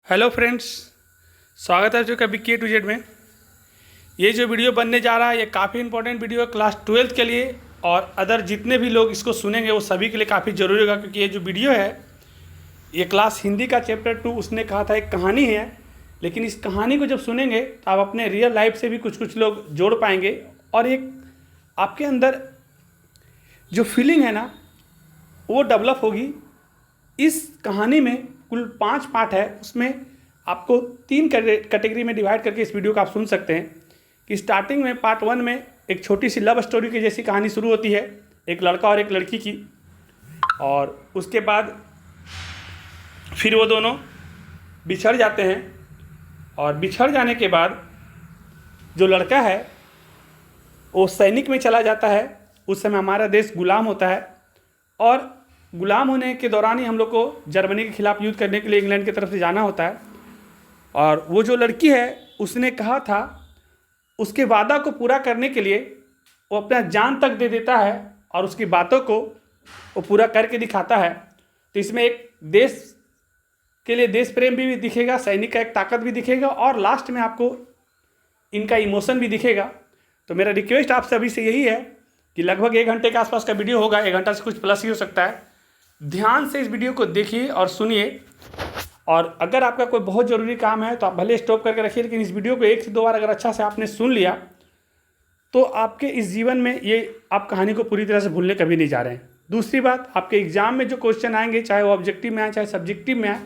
Hello friends, स्वागत है आपका BK to Z में। ये जो वीडियो बनने जा रहा है ये काफ़ी इंपॉर्टेंट वीडियो है क्लास 12 के लिए, और अदर जितने भी लोग इसको सुनेंगे वो सभी के लिए काफ़ी ज़रूरी होगा, क्योंकि ये जो वीडियो है ये क्लास हिंदी का चैप्टर 2 उसने कहा था एक कहानी है। लेकिन इस कहानी को जब सुनेंगे तो आप अपने रियल लाइफ से भी कुछ लोग जोड़ पाएंगे, और एक आपके अंदर जो फीलिंग है ना वो डेवलप होगी। इस कहानी में कुल 5 पार्ट है, उसमें आपको 3 कैटेगरी में डिवाइड करके इस वीडियो को आप सुन सकते हैं। कि स्टार्टिंग में पार्ट 1 में एक छोटी सी लव स्टोरी की जैसी कहानी शुरू होती है, एक लड़का और एक लड़की की, और उसके बाद फिर वो दोनों बिछड़ जाते हैं, और बिछड़ जाने के बाद जो लड़का है वो सैनिक में चला जाता है। उस समय हमारा देश गुलाम होता है, और गुलाम होने के दौरान ही हम लोग को जर्मनी के खिलाफ युद्ध करने के लिए इंग्लैंड की तरफ से जाना होता है। और वो जो लड़की है उसने कहा था, उसके वादा को पूरा करने के लिए वो अपना जान तक दे देता है, और उसकी बातों को वो पूरा करके दिखाता है। तो इसमें एक देश के लिए देश प्रेम भी दिखेगा, सैनिक का एक ताकत भी दिखेगा, और लास्ट में आपको इनका इमोशन भी दिखेगा। तो मेरा रिक्वेस्ट आप सभी से यही है कि लगभग 1 घंटे के आसपास का वीडियो होगा, 1 घंटा से कुछ प्लस ही हो सकता है। ध्यान से इस वीडियो को देखिए और सुनिए, और अगर आपका कोई बहुत ज़रूरी काम है तो आप भले स्टॉप करके रखिए, लेकिन इस वीडियो को 1 से 2 बार अगर अच्छा से आपने सुन लिया तो आपके इस जीवन में ये आप कहानी को पूरी तरह से भूलने कभी नहीं जा रहे हैं। दूसरी बात, आपके एग्जाम में जो क्वेश्चन आएंगे, चाहे वो ऑब्जेक्टिव में आए चाहे सब्जेक्टिव में आए,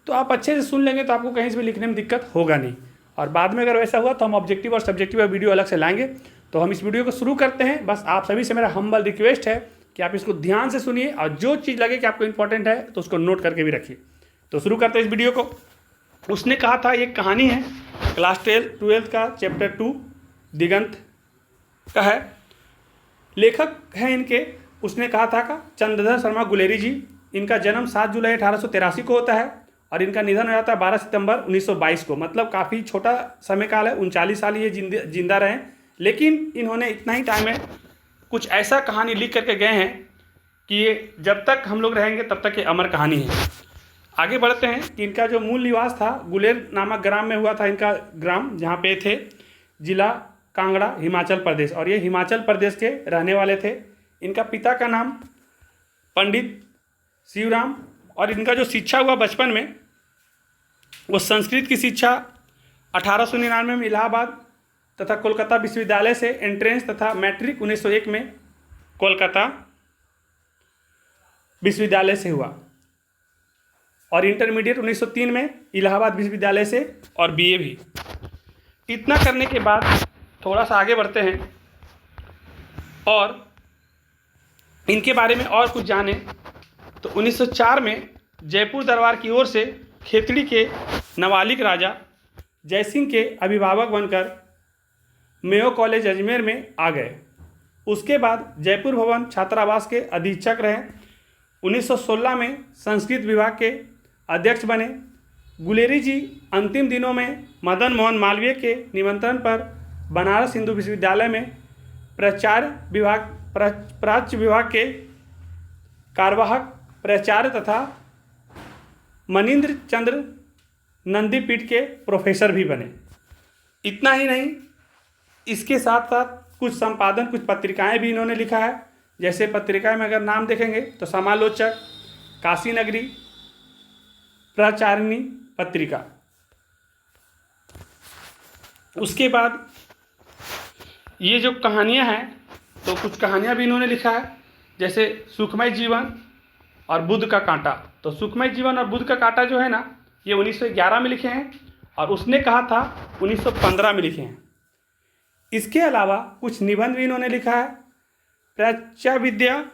तो आप अच्छे से सुन लेंगे तो आपको कहीं से भी लिखने में दिक्कत होगा नहीं। और बाद में अगर वैसा हुआ तो हम ऑब्जेक्टिव और सब्जेक्टिव का वीडियो अलग से लाएंगे। तो हम इस वीडियो को शुरू करते हैं। बस आप सभी से मेरा हम्बल रिक्वेस्ट है कि आप इसको ध्यान से सुनिए, और जो चीज़ लगे कि आपको इंपॉर्टेंट है तो उसको नोट करके भी रखिए। तो शुरू करते हैं इस वीडियो को। उसने कहा था एक कहानी है, क्लास 12 का चैप्टर 2 दिगंत का है। लेखक हैं इनके, उसने कहा था का चंद्रधर शर्मा गुलेरी जी। इनका जन्म 7 जुलाई 1883 को होता है, और इनका निधन हो जाता है 12 सितंबर 1922 को। मतलब काफ़ी छोटा समय काल है, 39 साल ये जिंदा रहे। लेकिन इन्होंने इतना ही टाइम में कुछ ऐसा कहानी लिख करके गए हैं कि ये जब तक हम लोग रहेंगे तब तक ये अमर कहानी है। आगे बढ़ते हैं कि इनका जो मूल निवास था गुलेर नामक ग्राम में हुआ था। इनका ग्राम जहाँ पे थे, जिला कांगड़ा, हिमाचल प्रदेश, और ये हिमाचल प्रदेश के रहने वाले थे। इनका पिता का नाम पंडित शिवराम, और इनका जो शिक्षा हुआ बचपन में वो संस्कृत की शिक्षा 1899 में इलाहाबाद तथा कोलकाता विश्वविद्यालय से एंट्रेंस तथा मैट्रिक 1901 में कोलकाता विश्वविद्यालय से हुआ, और इंटरमीडिएट 1903 में इलाहाबाद विश्वविद्यालय से, और BA भी। इतना करने के बाद थोड़ा सा आगे बढ़ते हैं और इनके बारे में और कुछ जाने। तो 1904 में जयपुर दरबार की ओर से खेतड़ी के नवालिक राजा जयसिंह के अभिभावक बनकर मेयो कॉलेज अजमेर में आ गए। उसके बाद जयपुर भवन छात्रावास के अधीक्षक रहे। 1916 में संस्कृत विभाग के अध्यक्ष बने। गुलेरी जी अंतिम दिनों में मदन मोहन मालवीय के निमंत्रण पर बनारस हिंदू विश्वविद्यालय में प्राच्य विभाग के कार्यवाहक प्राचार्य तथा मनीन्द्र चंद्र नंदीपीठ के प्रोफेसर भी बने। इतना ही नहीं, इसके साथ साथ कुछ संपादन, कुछ पत्रिकाएं भी इन्होंने लिखा है। जैसे पत्रिकाएं में अगर नाम देखेंगे तो समालोचक, काशी नगरी, प्रचारिणी पत्रिका। उसके बाद ये जो कहानियां हैं तो कुछ कहानियां भी इन्होंने लिखा है, जैसे सुखमय जीवन और बुद्ध का कांटा। तो सुखमय जीवन और बुद्ध का कांटा जो है ना, ये 1911 में लिखे हैं, और उसने कहा था 1915 में लिखे हैं। इसके अलावा कुछ निबंध भी इन्होंने लिखा है। प्राच्य विद्या,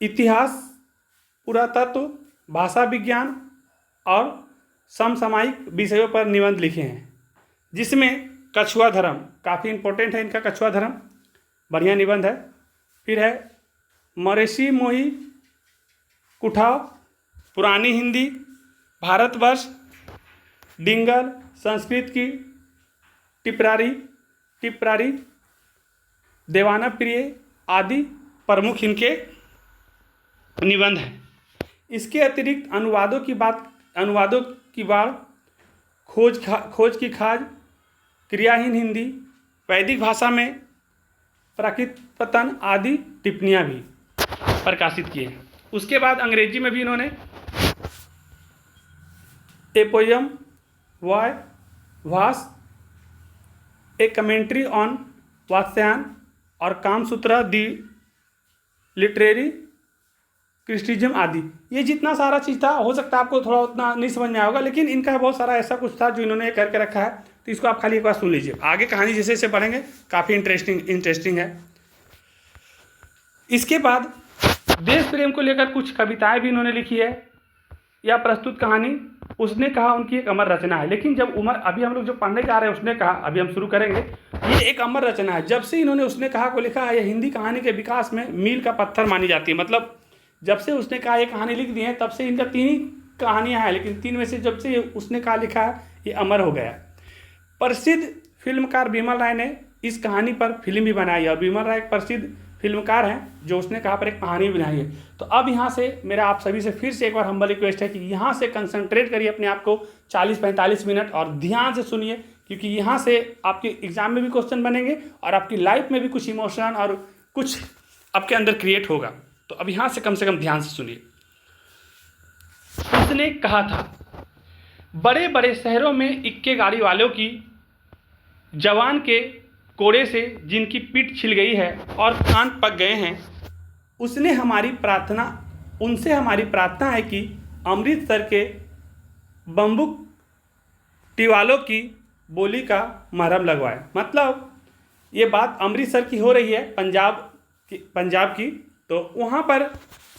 इतिहास, पुरातत्व, भाषा विज्ञान और समसामयिक विषयों पर निबंध लिखे हैं, जिसमें कछुआ धर्म काफ़ी इंपॉर्टेंट है। इनका कछुआ धर्म बढ़िया निबंध है। फिर है मौरेशी मोही कुठाव, पुरानी हिंदी, भारतवर्ष, डिंगल, संस्कृत की टिप्रारी, देवाना प्रिय आदि प्रमुख इनके निबंध हैं। इसके अतिरिक्त अनुवादों की बाढ़, खोज की खाज, क्रियाहीन हिंदी, वैदिक भाषा में प्राकृत पतन आदि टिप्पणियाँ भी प्रकाशित किए हैं। उसके बाद अंग्रेजी में भी इन्होंने ए पोयम वाय वास, ए कमेंट्री ऑन वात्स्यायन और कामसूत्र दी लिटरेरी क्रिस्टिज्म आदि, ये जितना सारा चीज़ था, हो सकता है आपको थोड़ा उतना नहीं समझ में आया होगा, लेकिन इनका बहुत सारा ऐसा कुछ था जो इन्होंने करके रखा है। तो इसको आप खाली एक बार सुन लीजिए, आगे कहानी जैसे जैसे पढ़ेंगे काफ़ी इंटरेस्टिंग है। इसके बाद देश प्रेम को लेकर कुछ कविताएं भी इन्होंने लिखी है। यह प्रस्तुत कहानी उसने कहा उनकी एक अमर रचना है। लेकिन जब अभी हम लोग जो पढ़ने जा रहे हैं उसने कहा, अभी हम शुरू करेंगे, ये एक अमर रचना है। जब से इन्होंने उसने कहा को लिखा है, यह हिंदी कहानी के विकास में मील का पत्थर मानी जाती है। मतलब जब से उसने कहा ये कहानी लिख दी है, तब से इनका 3 ही कहानियाँ हैं, लेकिन 3 में से जब से उसने कहा लिखा है, ये अमर हो गया। प्रसिद्ध फिल्मकार बिमल राय ने इस कहानी पर फिल्म भी बनाई है, और बिमल राय एक प्रसिद्ध फिल्मकार हैं जो उसने कहा पर एक कहानी भी बनाई है। तो अब यहाँ से मेरा आप सभी से फिर से एक बार हम्बल रिक्वेस्ट है कि यहाँ से कंसंट्रेट करिए अपने आप को 40-45 मिनट और ध्यान से सुनिए, क्योंकि यहाँ से आपके एग्जाम में भी क्वेश्चन बनेंगे और आपकी लाइफ में भी कुछ इमोशन और कुछ आपके अंदर क्रिएट होगा। तो अब यहाँ से कम ध्यान से सुनिए। उसने कहा था, बड़े बड़े शहरों में इक्के गाड़ी वालों की जवान के कोड़े से जिनकी पीठ छिल गई है और कान पक गए हैं, उनसे हमारी प्रार्थना है कि अमृतसर के बम्बुक टीवालों की बोली का मरहम लगवाए। मतलब ये बात अमृतसर की हो रही है, पंजाब की। तो वहाँ पर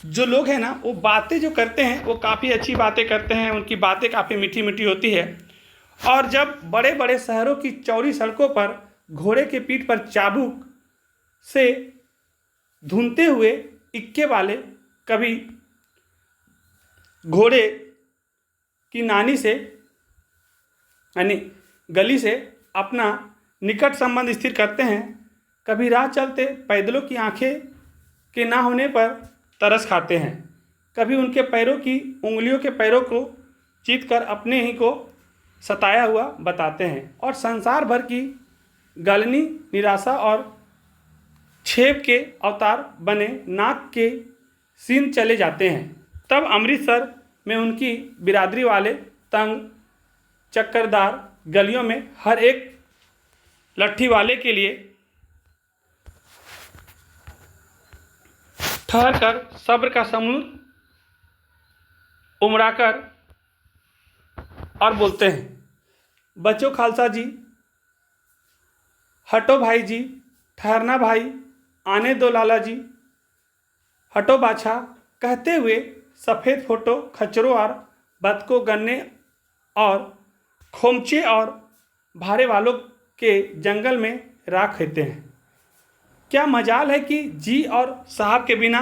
जो लोग हैं ना, वो बातें जो करते हैं वो काफ़ी अच्छी बातें करते हैं, उनकी बातें काफ़ी मीठी मीठी होती है। और जब बड़े बड़े शहरों की चौड़ी सड़कों पर घोड़े के पीठ पर चाबुक से धुनते हुए इक्के वाले कभी घोड़े की नानी से यानी गली से अपना निकट संबंध स्थिर करते हैं, कभी राह चलते पैदलों की आंखें के ना होने पर तरस खाते हैं, कभी उनके पैरों की उंगलियों के पैरों को चीत कर अपने ही को सताया हुआ बताते हैं, और संसार भर की गलनी निराशा और छेप के अवतार बने नाक के सीन चले जाते हैं। तब अमृतसर में उनकी बिरादरी वाले तंग चक्करदार गलियों में हर एक लट्ठी वाले के लिए ठहर कर सब्र का समुद्र उमड़ाकर और बोलते हैं, बच्चों खालसा जी, हटो भाई जी, ठहरना भाई, आने दो लाला जी, हटो बाछा, कहते हुए सफ़ेद फोटो खच्चरों और बतकों गन्ने और खोमचे और भारे वालों के जंगल में राख खेते हैं। क्या मजाल है कि जी और साहब के बिना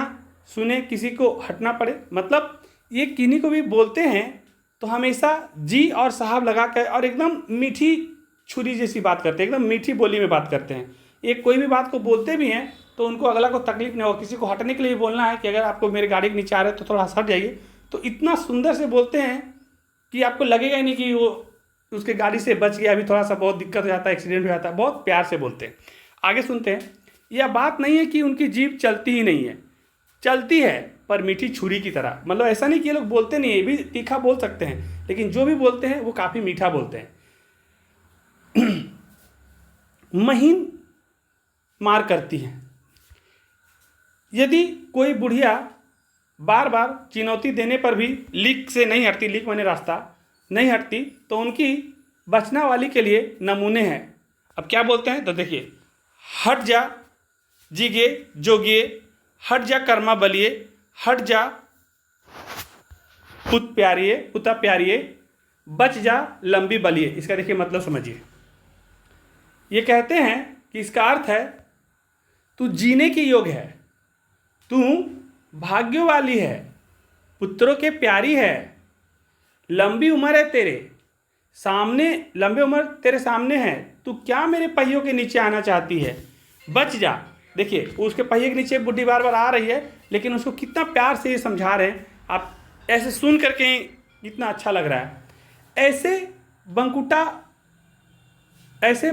सुने किसी को हटना पड़े। मतलब ये किन्हीं को भी बोलते हैं तो हमेशा जी और साहब लगा कर और एकदम मीठी छुरी जैसी बात करते हैं, एकदम मीठी बोली में बात करते हैं। ये कोई भी बात को बोलते भी हैं तो उनको अगला को तकलीफ नहीं हो, किसी को हटने के लिए बोलना है कि अगर आपको मेरे गाड़ी के नीचे आ रहे हैं तो थोड़ा हट जाइए, तो इतना सुंदर से बोलते हैं कि आपको लगेगा ही नहीं कि वो उसके गाड़ी से बच गया, अभी थोड़ा सा बहुत दिक्कत हो जाता है, एक्सीडेंट हो जाता है, बहुत प्यार से बोलते हैं। आगे सुनते हैं। यह बात नहीं है कि उनकी जीभ चलती ही नहीं है, चलती है पर मीठी छुरी की तरह। मतलब ऐसा नहीं कि ये लोग बोलते नहीं है, ये भी तीखा बोल सकते हैं, लेकिन जो भी बोलते हैं वो काफ़ी मीठा बोलते हैं। महीन मार करती हैं। यदि कोई बुढ़िया बार बार चुनौती देने पर भी लीक से नहीं हटती, लीक माने रास्ता नहीं हटती, तो उनकी बचना वाली के लिए नमूने हैं। अब क्या बोलते हैं तो देखिए, हट जा जीगे जोगिए, हट जा कर्मा बलिए, हट जा पुता प्यारिए, बच जा लंबी बलिए। इसका देखिए मतलब समझिए। ये कहते हैं कि इसका अर्थ है, तू जीने की योग्य है, तू भाग्य वाली है, पुत्रों के प्यारी है, लंबी उम्र है तेरे सामने, लंबी उम्र तेरे सामने है, तू क्या मेरे पहियों के नीचे आना चाहती है, बच जा। देखिए उसके पहिए के नीचे बुढ़ी बार बार आ रही है, लेकिन उसको कितना प्यार से ये समझा रहे हैं। आप ऐसे सुन करके इतना अच्छा लग रहा है। ऐसे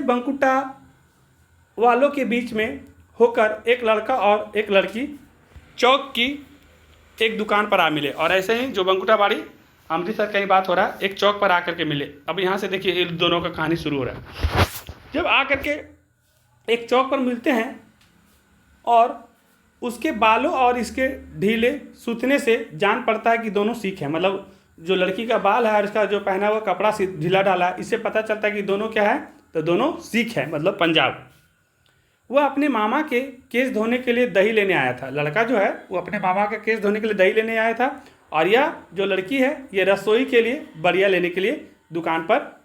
बंकुटा वालों के बीच में होकर एक लड़का और एक लड़की चौक की एक दुकान पर आ मिले। और ऐसे ही जो बंकुटाबाड़ी अमृतसर कहीं बात हो रहा है, एक चौक पर आकर के मिले। अब यहाँ से देखिए इन दोनों का कहानी शुरू हो रहा है। जब आकर के एक चौक पर मिलते हैं और उसके बालों और इसके ढीले सूतने से जान पड़ता है कि दोनों सिख हैं। मतलब जो लड़की का बाल है और इसका जो पहना हुआ कपड़ा ढीला डाला है, इससे पता चलता है कि दोनों क्या है, तो दोनों सिख हैं, मतलब पंजाब। वह अपने मामा के केस धोने के लिए दही लेने आया था। लड़का जो है वो अपने मामा का केस धोने के लिए दही लेने आया था, और यह जो लड़की है ये रसोई के लिए बढ़िया लेने के लिए दुकान पर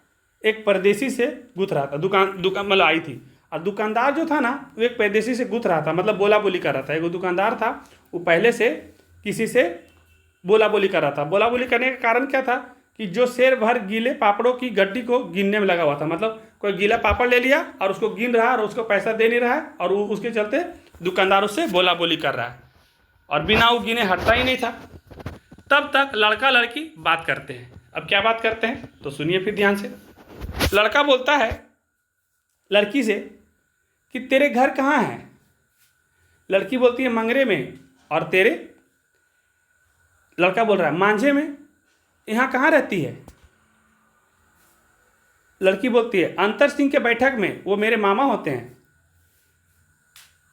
एक परदेसी से गुथ रहा था। दुकान मतलब आई थी, और दुकानदार जो था ना वो एक परदेसी से गुथ रहा था, मतलब बोला बोली कर रहा था। एक दुकानदार था, वो पहले से किसी से बोला बोली कर रहा था। बोला बोली करने का कारण क्या था कि जो शेर भर गीले पापड़ों की गड्डी को गिनने में लगा हुआ था। मतलब कोई गीला पापड़ ले लिया और उसको गिन रहा है और उसको पैसा दे नहीं रहा है, और वो उसके चलते दुकानदार उससे बोला बोली कर रहा है, और बिना वो गिने हटता ही नहीं था। तब तक लड़का लड़की बात करते हैं। अब क्या बात करते हैं तो सुनिए फिर ध्यान से। लड़का बोलता है लड़की से कि तेरे घर कहाँ है। लड़की बोलती है मंगरे में। और तेरे? लड़का बोल रहा है मांझे में। यहाँ कहाँ रहती है? लड़की बोलती है अंतर सिंह के बैठक में, वो मेरे मामा होते हैं।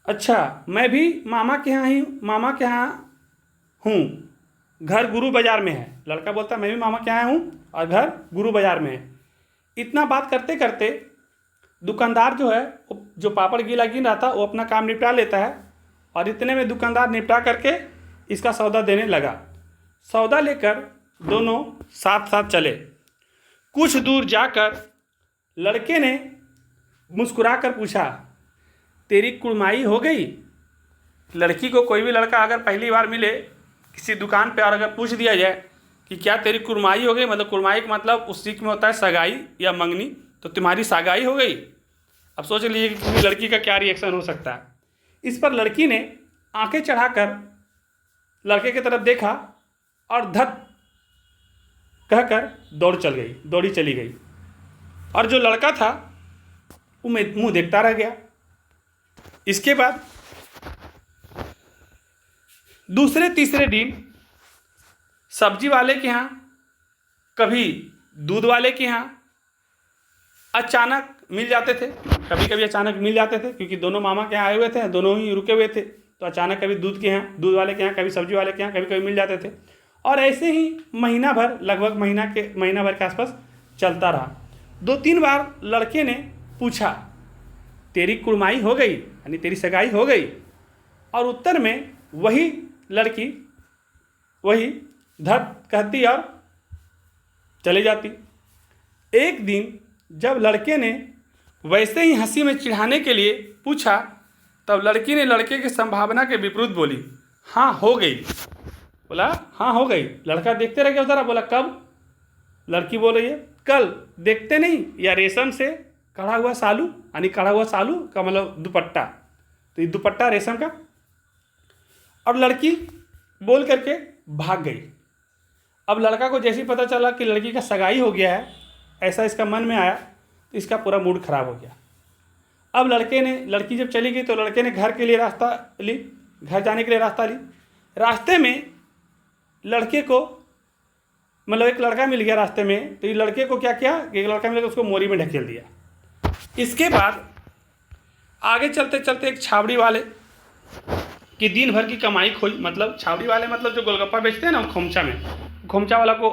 अच्छा, मैं भी मामा के यहाँ हूँ, घर गुरु बाजार में है। लड़का बोलता है मैं भी मामा के यहाँ हूँ और घर गुरु बाजार में है। इतना बात करते करते दुकानदार जो है, जो पापड़ गीला गिन रहा था, वो अपना काम निपटा लेता है, और इतने में दुकानदार निपटा करके इसका सौदा देने लगा। सौदा लेकर दोनों साथ साथ चले। कुछ दूर जाकर लड़के ने मुस्कुराकर पूछा तेरी कुड़माई हो गई। लड़की को कोई भी लड़का अगर पहली बार मिले किसी दुकान पे और अगर पूछ दिया जाए कि क्या तेरी कुड़माई हो गई, मतलब कुड़माई का मतलब उस सीख में होता है सगाई या मंगनी, तो तुम्हारी सगाई हो गई। अब सोच लीजिए कि किसी लड़की का क्या रिएक्शन हो सकता है। इस पर लड़की ने आंखें चढ़ाकर लड़के की तरफ देखा और धत कहकर दौड़ी चली गई। और जो लड़का था वो मुंह देखता रह गया। इसके बाद दूसरे तीसरे दिन सब्जी वाले के यहाँ, कभी दूध वाले के यहाँ अचानक मिल जाते थे। कभी कभी अचानक मिल जाते थे, क्योंकि दोनों मामा के यहाँ आए हुए थे, दोनों ही रुके हुए थे, तो अचानक कभी दूध वाले के यहाँ, कभी सब्जी वाले के यहाँ, कभी कभी मिल जाते थे। और ऐसे ही महीना भर, लगभग महीना भर के आसपास चलता रहा। 2-3 बार लड़के ने पूछा तेरी कुड़माई हो गई, यानी तेरी सगाई हो गई। और उत्तर में वही लड़की वही धत कहती और चली जाती। एक दिन जब लड़के ने वैसे ही हंसी में चिढ़ाने के लिए पूछा, तब लड़की ने लड़के की संभावना के विपरीत बोली हाँ हो गई। बोला हाँ हो गई। लड़का देखते रह गया उधर। बोला कब? लड़की बोल रही है कल। देखते नहीं, या रेशम से कढ़ा हुआ सालू, यानी कढ़ा हुआ सालू का मतलब दुपट्टा, तो ये दुपट्टा रेशम का। और लड़की बोल करके भाग गई। अब लड़का को जैसे ही पता चला कि लड़की का सगाई हो गया है, ऐसा इसका मन में आया, तो इसका पूरा मूड खराब हो गया। अब लड़की जब चली गई तो लड़के ने घर जाने के लिए रास्ता ली। रास्ते में लड़के को मतलब एक लड़का मिल गया रास्ते में, तो ये लड़के को क्या किया, एक लड़का मिला तो उसको मोरी में ढकेल दिया। इसके बाद आगे चलते चलते एक छावड़ी वाले की दिन भर की कमाई खोई। मतलब छावड़ी वाले मतलब जो गोलगप्पा बेचते हैं ना, खोमचा में, खोमचा वाला को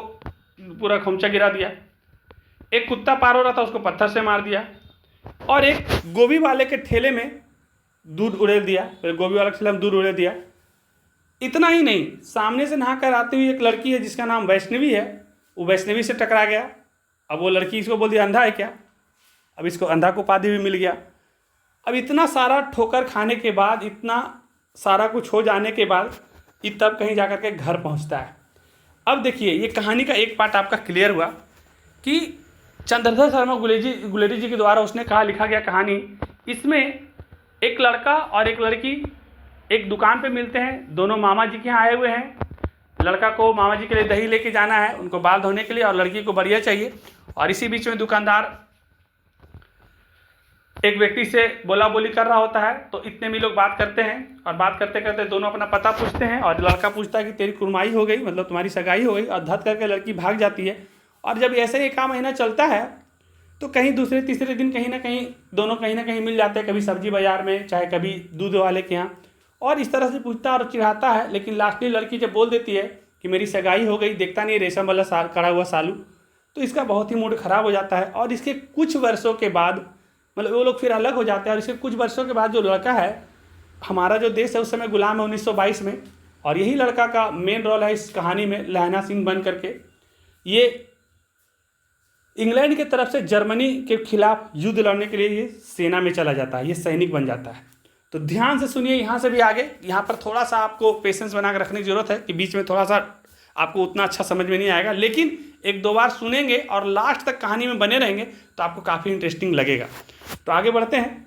पूरा खोमचा गिरा दिया। एक कुत्ता पार हो रहा था, उसको पत्थर से मार दिया। और एक गोभी वाले के ठेले में दूध उड़ेल दिया, गोभी वाले के ठेले में दूध उड़ेल दिया। इतना ही नहीं, सामने से नहा कर आती हुई एक लड़की है जिसका नाम वैष्णवी है, वो वैष्णवी से टकरा गया। अब वो लड़की इसको बोल दिया अंधा है क्या। अब इसको अंधा को उपाधि भी मिल गया। अब इतना सारा ठोकर खाने के बाद, इतना सारा कुछ हो जाने के बाद, ये तब कहीं जाकर के घर पहुंचता है। अब देखिए, ये कहानी का एक पार्ट आपका क्लियर हुआ कि चंद्रधर शर्मा गुलेरी जी के द्वारा उसने लिखा गया कहानी। इसमें एक लड़का और एक लड़की एक दुकान पे मिलते हैं, दोनों मामा जी के यहाँ आए हुए हैं। लड़का को मामा जी के लिए दही लेके जाना है, उनको बाल धोने के लिए, और लड़की को बढ़िया चाहिए। और इसी बीच में दुकानदार एक व्यक्ति से बोला बोली कर रहा होता है। तो इतने में लोग बात करते हैं, और बात करते करते दोनों अपना पता पूछते हैं, और लड़का पूछता है कि तेरी कुर्माई हो गई, मतलब तुम्हारी सगाई हो गई, और धत करके लड़की भाग जाती है। और जब ऐसे एक आध महीना चलता है तो कहीं दूसरे तीसरे दिन कहीं ना कहीं दोनों कहीं ना कहीं मिल जाते हैं, कभी सब्जी बाजार में, चाहे कभी दूध वाले के यहाँ, और इस तरह से पूछता और चिढ़ाता है। लेकिन लास्टली लड़की जब बोल देती है कि मेरी सगाई हो गई, देखता नहीं रेशम वाला साल कड़ा हुआ सालू, तो इसका बहुत ही मूड खराब हो जाता है। और इसके कुछ वर्षों के बाद मतलब वो लोग फिर अलग हो जाते हैं, और इसके कुछ वर्षों के बाद जो लड़का है, हमारा जो देश है उस समय गुलाम है 1922 में, और यही लड़का का मेन रोल है इस कहानी में, लहना सिंह बन करके ये इंग्लैंड की तरफ से जर्मनी के खिलाफ युद्ध लड़ने के लिए ये सेना में चला जाता है, ये सैनिक बन जाता है। तो ध्यान से सुनिए यहाँ से भी आगे। यहाँ पर थोड़ा सा आपको पेशेंस बना कर रखने की जरूरत है कि बीच में थोड़ा सा आपको उतना अच्छा समझ में नहीं आएगा, लेकिन एक दो बार सुनेंगे और लास्ट तक कहानी में बने रहेंगे तो आपको काफ़ी इंटरेस्टिंग लगेगा। तो आगे बढ़ते हैं।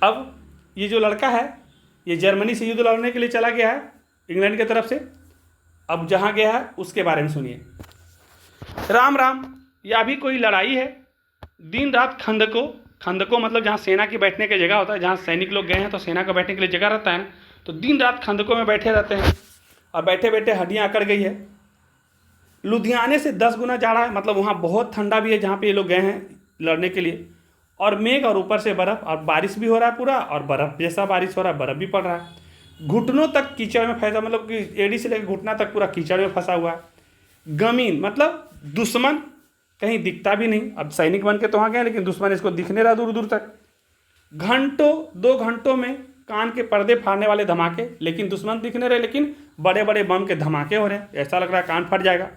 अब ये जो लड़का है ये जर्मनी से युद्ध लड़ने के लिए चला गया है इंग्लैंड की तरफ से। अब जहाँ गया है उसके बारे में सुनिए। राम राम, यह भी कोई लड़ाई है। दिन रात खंदकों मतलब जहाँ सेना की बैठने की जगह होता है, जहाँ सैनिक लोग गए हैं तो सेना का बैठने के लिए जगह रहता है ना, तो दिन रात खंदकों में बैठे रहते हैं, और बैठे बैठे हड्डियाँ अकड़ गई है। लुधियाने से 10 गुना जाड़ा है, मतलब वहाँ बहुत ठंडा भी है जहाँ पे ये लोग गए हैं लड़ने के लिए, और मेघ और ऊपर से बर्फ़, और बारिश भी हो रहा है पूरा, और बर्फ़ जैसा बारिश हो रहा है, बर्फ़ भी पड़ रहा है। घुटनों तक कीचड़ में फंसा, मतलब कि एड़ी से लेकर घुटना तक पूरा कीचड़ में फंसा हुआ है। गमीन मतलब दुश्मन कहीं दिखता भी नहीं। अब सैनिक बन के तो वहाँ गए, लेकिन दुश्मन इसको दिखने रहा दूर दूर तक। घंटों 2 घंटों में कान के पर्दे फाड़ने वाले धमाके, लेकिन दुश्मन दिखने रहे, लेकिन बड़े बड़े बम के धमाके हो रहे हैं, ऐसा लग रहा है कान फट जाएगा।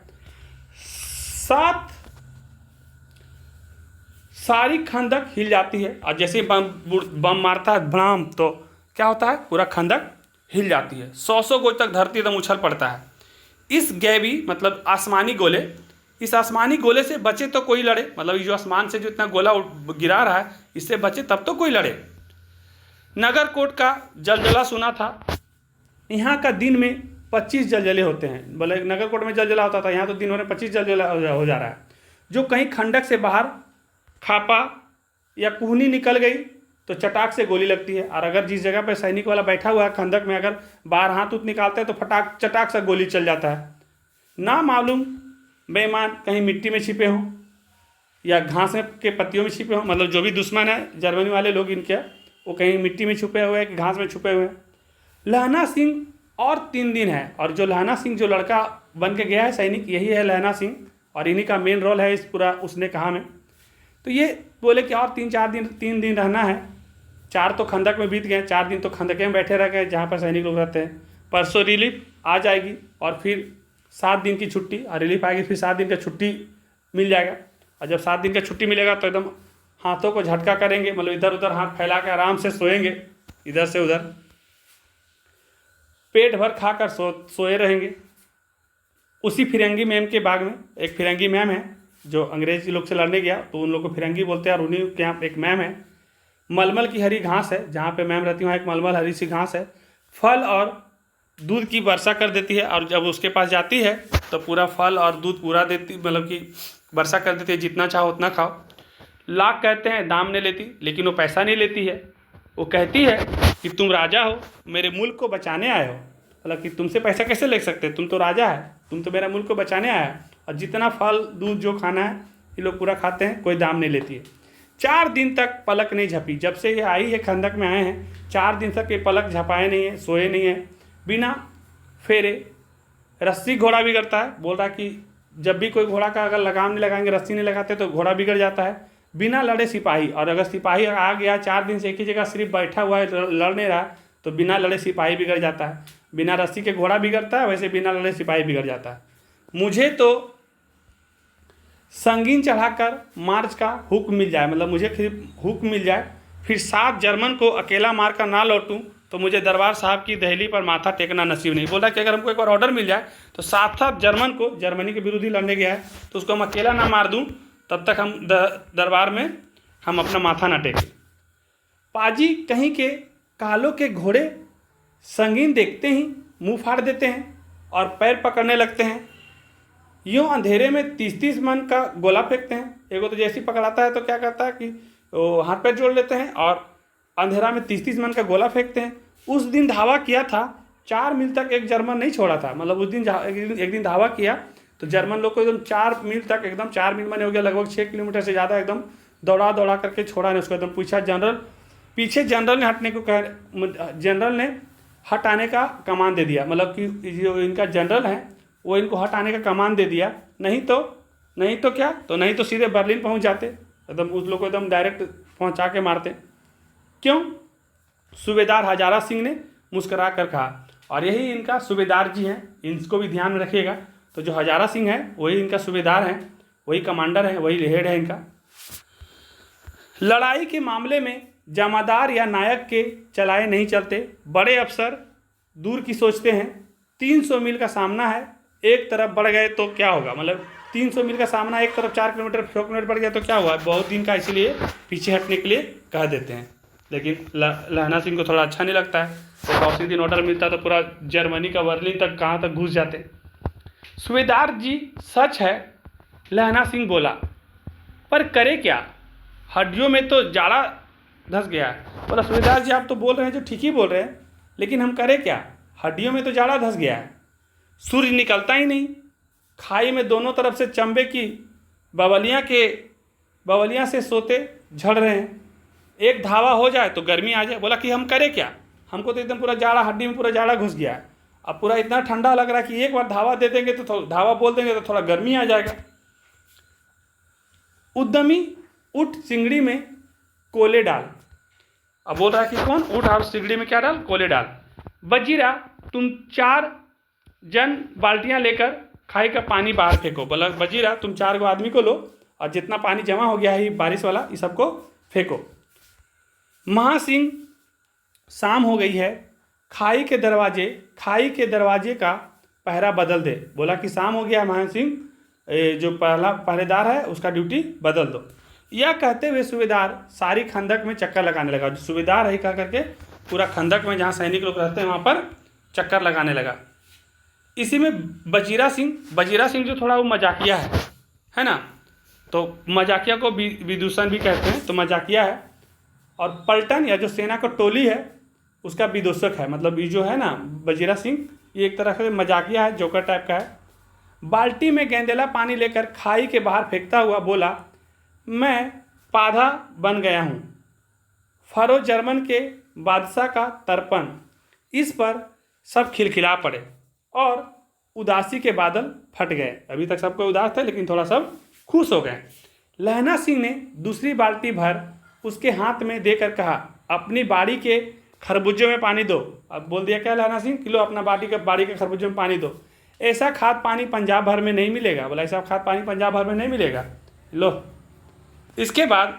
सारी खंदक हिल जाती है, और जैसे बम मारता है भड़ाम, तो क्या होता है, पूरा खंदक हिल जाती है। 100 गज तक धरती एकदम उछल पड़ता है। इस गैबी मतलब आसमानी गोले, इस आसमानी गोले से बचे तो कोई लड़े, मतलब ये जो आसमान से जो इतना गोला गिरा रहा है इससे बचे तब तो कोई लड़े। नगरकोट का जलजला सुना था। यहाँ का दिन में 25 जलजले होते हैं, बोले नगरकोट में जलजला होता था, यहाँ तो दिन में 25 जलजला हो जा रहा है। जो कहीं खंडक से बाहर खापा या कुहनी निकल गई तो चटाक से गोली लगती है, और अगर जिस जगह पर सैनिक वाला बैठा हुआ है खंदक में, अगर बाहर हाथ उत निकालते हैं तो चटाक से गोली चल जाता है। ना मालूम बेईमान कहीं मिट्टी में छिपे हों या घास के पत्तियों में छिपे हों, मतलब जो भी दुश्मन है जर्मनी वाले लोग इनके, वो कहीं मिट्टी में छुपे हुए हैं कि घास में छुपे हुए हैं। लहना सिंह और 3 दिन है, और जो लहना सिंह जो लड़का बन के गया है सैनिक, यही है लहना सिंह, और इन्हीं का मेन रोल है इस पूरा उसने कहा में। तो ये बोले कि और 3 दिन रहना है। 4 तो खंदक में बीत गए, 4 दिन तो खंदके में बैठे रह गए जहाँ पर सैनिक लोग रहते हैं। परसों रिलीफ आ जाएगी, और फिर 7 दिन की छुट्टी, और रिलीफ आएगी, फिर 7 दिन का छुट्टी मिल जाएगा। और जब 7 दिन का छुट्टी मिलेगा तो एकदम हाथों को झटका करेंगे, मतलब इधर उधर हाथ फैला के आराम से सोएंगे, इधर से उधर पेट भर खाकर सोए रहेंगे। उसी फिरंगी मैम के बाग में एक फिरंगी मैम है जो अंग्रेजी लोग से लड़ने गया, तो उन लोग को फिरंगी बोलते हैं, और उन्हीं के यहाँ एक मैम है। मलमल की हरी घास है, जहाँ पे मैम रहती है वहाँ एक मलमल हरी सी घास है। फल और दूध की वर्षा कर देती है, और जब उसके पास जाती है तो पूरा फल और दूध पूरा देती, मतलब कि वर्षा कर देती है, जितना चाहो उतना खाओ। लाख कहते हैं दाम नहीं लेती, लेकिन वो पैसा नहीं लेती है। वो कहती है कि तुम राजा हो, मेरे मुल्क को बचाने आए हो, मतलब कि तुमसे पैसा कैसे ले सकते, तुम तो राजा है, तुम तो मेरा मुल्क को बचाने आया है, और जितना फल दूध जो खाना है ये लोग पूरा खाते हैं, कोई दाम नहीं लेती है। 4 दिन तक पलक नहीं झपी, जब से ये आई है खंदक में आए हैं 4 दिन तक ये पलक झपाए नहीं है, सोए नहीं है, बिना फेरे। रस्सी घोड़ा बिगड़ता है, बोल रहा कि जब भी कोई घोड़ा का अगर लगाम नहीं लगाएंगे, रस्सी नहीं लगाते तो घोड़ा बिगड़ जाता है। बिना लड़े सिपाही, और अगर सिपाही आ गया 4 दिन से एक ही जगह सिर्फ बैठा हुआ है, लड़ नहीं रहा, तो बिना लड़े सिपाही बिगड़ जाता है। बिना रस्सी के घोड़ा बिगड़ता है, वैसे बिना लड़े सिपाही बिगड़ जाता है। मुझे तो संगीन चढ़ाकर मार्च का हुक्म मिल जाए, मतलब मुझे फिर हुक्म मिल जाए, फिर 7 जर्मन को अकेला मारकर ना लौटूं तो मुझे दरबार साहब की दहली पर माथा टेकना नसीब नहीं। बोला कि अगर हमको एक बार ऑर्डर मिल जाए तो 7 जर्मन को, जर्मनी के विरोधी लड़ने गया है, तो उसको हम अकेला ना मार दूं, तब तक हम दरबार में हम अपना माथा ना टेकें। पाजी कहीं के कालों के घोड़े संगीन देखते ही मुंह फाड़ देते हैं, और पैर पकड़ने लगते हैं। यूँ अंधेरे में 30-30 मन का गोला फेंकते हैं। एगो तो जैसे ही पकड़ाता है तो क्या करता है कि वो हाथ पैर जोड़ लेते हैं और अंधेरा में 30-30 मन का गोला फेंकते हैं। उस दिन धावा किया था 4 मील तक, एक जर्मन नहीं छोड़ा था। मतलब उस दिन एक दिन धावा किया तो जर्मन लोग को एकदम 4 मील तक, एकदम 4 मील माने हो गया लगभग 6 किलोमीटर से ज़्यादा, एकदम दौड़ा दौड़ा करके छोड़ा नहीं उसको। एकदम पूछा जनरल, पीछे जनरल ने हटने को कह, जनरल ने हटाने का कमान दे दिया। मतलब कि जो इनका जनरल है वो इनको हटाने का कमान दे दिया। नहीं तो क्या, तो नहीं तो सीधे बर्लिन पहुंच जाते। एकदम उस लोग को एकदम डायरेक्ट पहुंचा के मारते। क्यों? सूबेदार हजारा सिंह ने मुस्करा कर कहा। और यही इनका सूबेदार जी हैं, इनको भी ध्यान में रखिएगा। तो जो हजारा सिंह है वही इनका सूबेदार हैं, वही कमांडर है, वही हेड है इनका। लड़ाई के मामले में जमादार या नायक के चलाए नहीं चलते। बड़े अफसर दूर की सोचते हैं। 300 मील का सामना है, एक तरफ बढ़ गए तो क्या होगा। मतलब 300 मील का सामना, एक तरफ 4 किलोमीटर 6 किलोमीटर बढ़ गया तो क्या हुआ, बहुत दिन का, इसलिए पीछे हटने के लिए कह देते हैं। लेकिन लहना सिंह को थोड़ा अच्छा नहीं लगता है। तो उसी दिन ऑर्डर मिलता तो पूरा जर्मनी का बर्लिन तक कहाँ तक घुस जाते। सूबेदार जी सच है, लहना सिंह बोला, पर करे क्या, हड्डियों में तो जाड़ा धंस गया है। बोला सूबेदार जी आप तो बोल रहे हैं जो ठीक ही बोल रहे हैं, लेकिन हम करें क्या, हड्डियों में तो जाड़ा धंस गया है। सूर्य निकलता ही नहीं, खाई में दोनों तरफ से चंबे की बवलियाँ से सोते झड़ रहे हैं। एक धावा हो जाए तो गर्मी आ जाए। बोला कि हम करें क्या, हमको तो एकदम पूरा जाड़ा, हड्डी में पूरा जाड़ा घुस गया है। अब पूरा इतना ठंडा लग रहा है कि एक बार धावा दे देंगे तो धावा बोल देंगे तो थोड़ा गर्मी आ जाएगा। उद्यमी उठ सिंगड़ी में कोले डाल। अब बोल रहा है कि कौन, उठ और सिगड़ी में क्या डाल, कोले डाल। बजीरा तुम 4 जन बाल्टियां लेकर खाई का पानी बाहर फेंको। बोला बजीरा तुम 4 गो आदमी को लो और जितना पानी जमा हो गया है बारिश वाला, इस सबको फेंको। महासिंह शाम हो गई है, खाई के दरवाजे का पहरा बदल दे। बोला कि शाम हो गया है, महासिंह जो पहला पहरेदार है उसका ड्यूटी बदल दो। यह कहते हुए सूबेदार सारी खंदक में चक्कर लगाने लगा। जो सूबेदार है कह करके पूरा खंदक में जहाँ सैनिक लोग रहते हैं वहाँ पर चक्कर लगाने लगा। इसी में बजीरा सिंह जो थोड़ा वो मजाकिया है ना, तो मजाकिया को विदूषण भी कहते हैं, तो मजाकिया है। और पलटन या जो सेना का टोली है उसका विदूषक है। मतलब ये जो है ना बजीरा सिंह, ये एक तरह से मजाकिया है, जोकर टाइप का है। बाल्टी में गेंदेला पानी लेकर खाई के बाहर फेंकता हुआ बोला, मैं पाधा बन गया हूँ। फरो जर्मन के बादशाह का तर्पण। इस पर सब खिलखिला पड़े और उदासी के बादल फट गए। अभी तक सबको उदास थे लेकिन थोड़ा सब खुश हो गए। लहना सिंह ने दूसरी बाल्टी भर उसके हाथ में देकर कहा, अपनी बाड़ी के खरबूजे में पानी दो। अब बोल दिया क्या लहना सिंह, किलो अपना बाड़ी के खरबूजे में पानी दो। ऐसा खाद पानी पंजाब भर में नहीं मिलेगा। बोला ऐसा खाद पानी पंजाब भर में नहीं मिलेगा, लो। इसके बाद,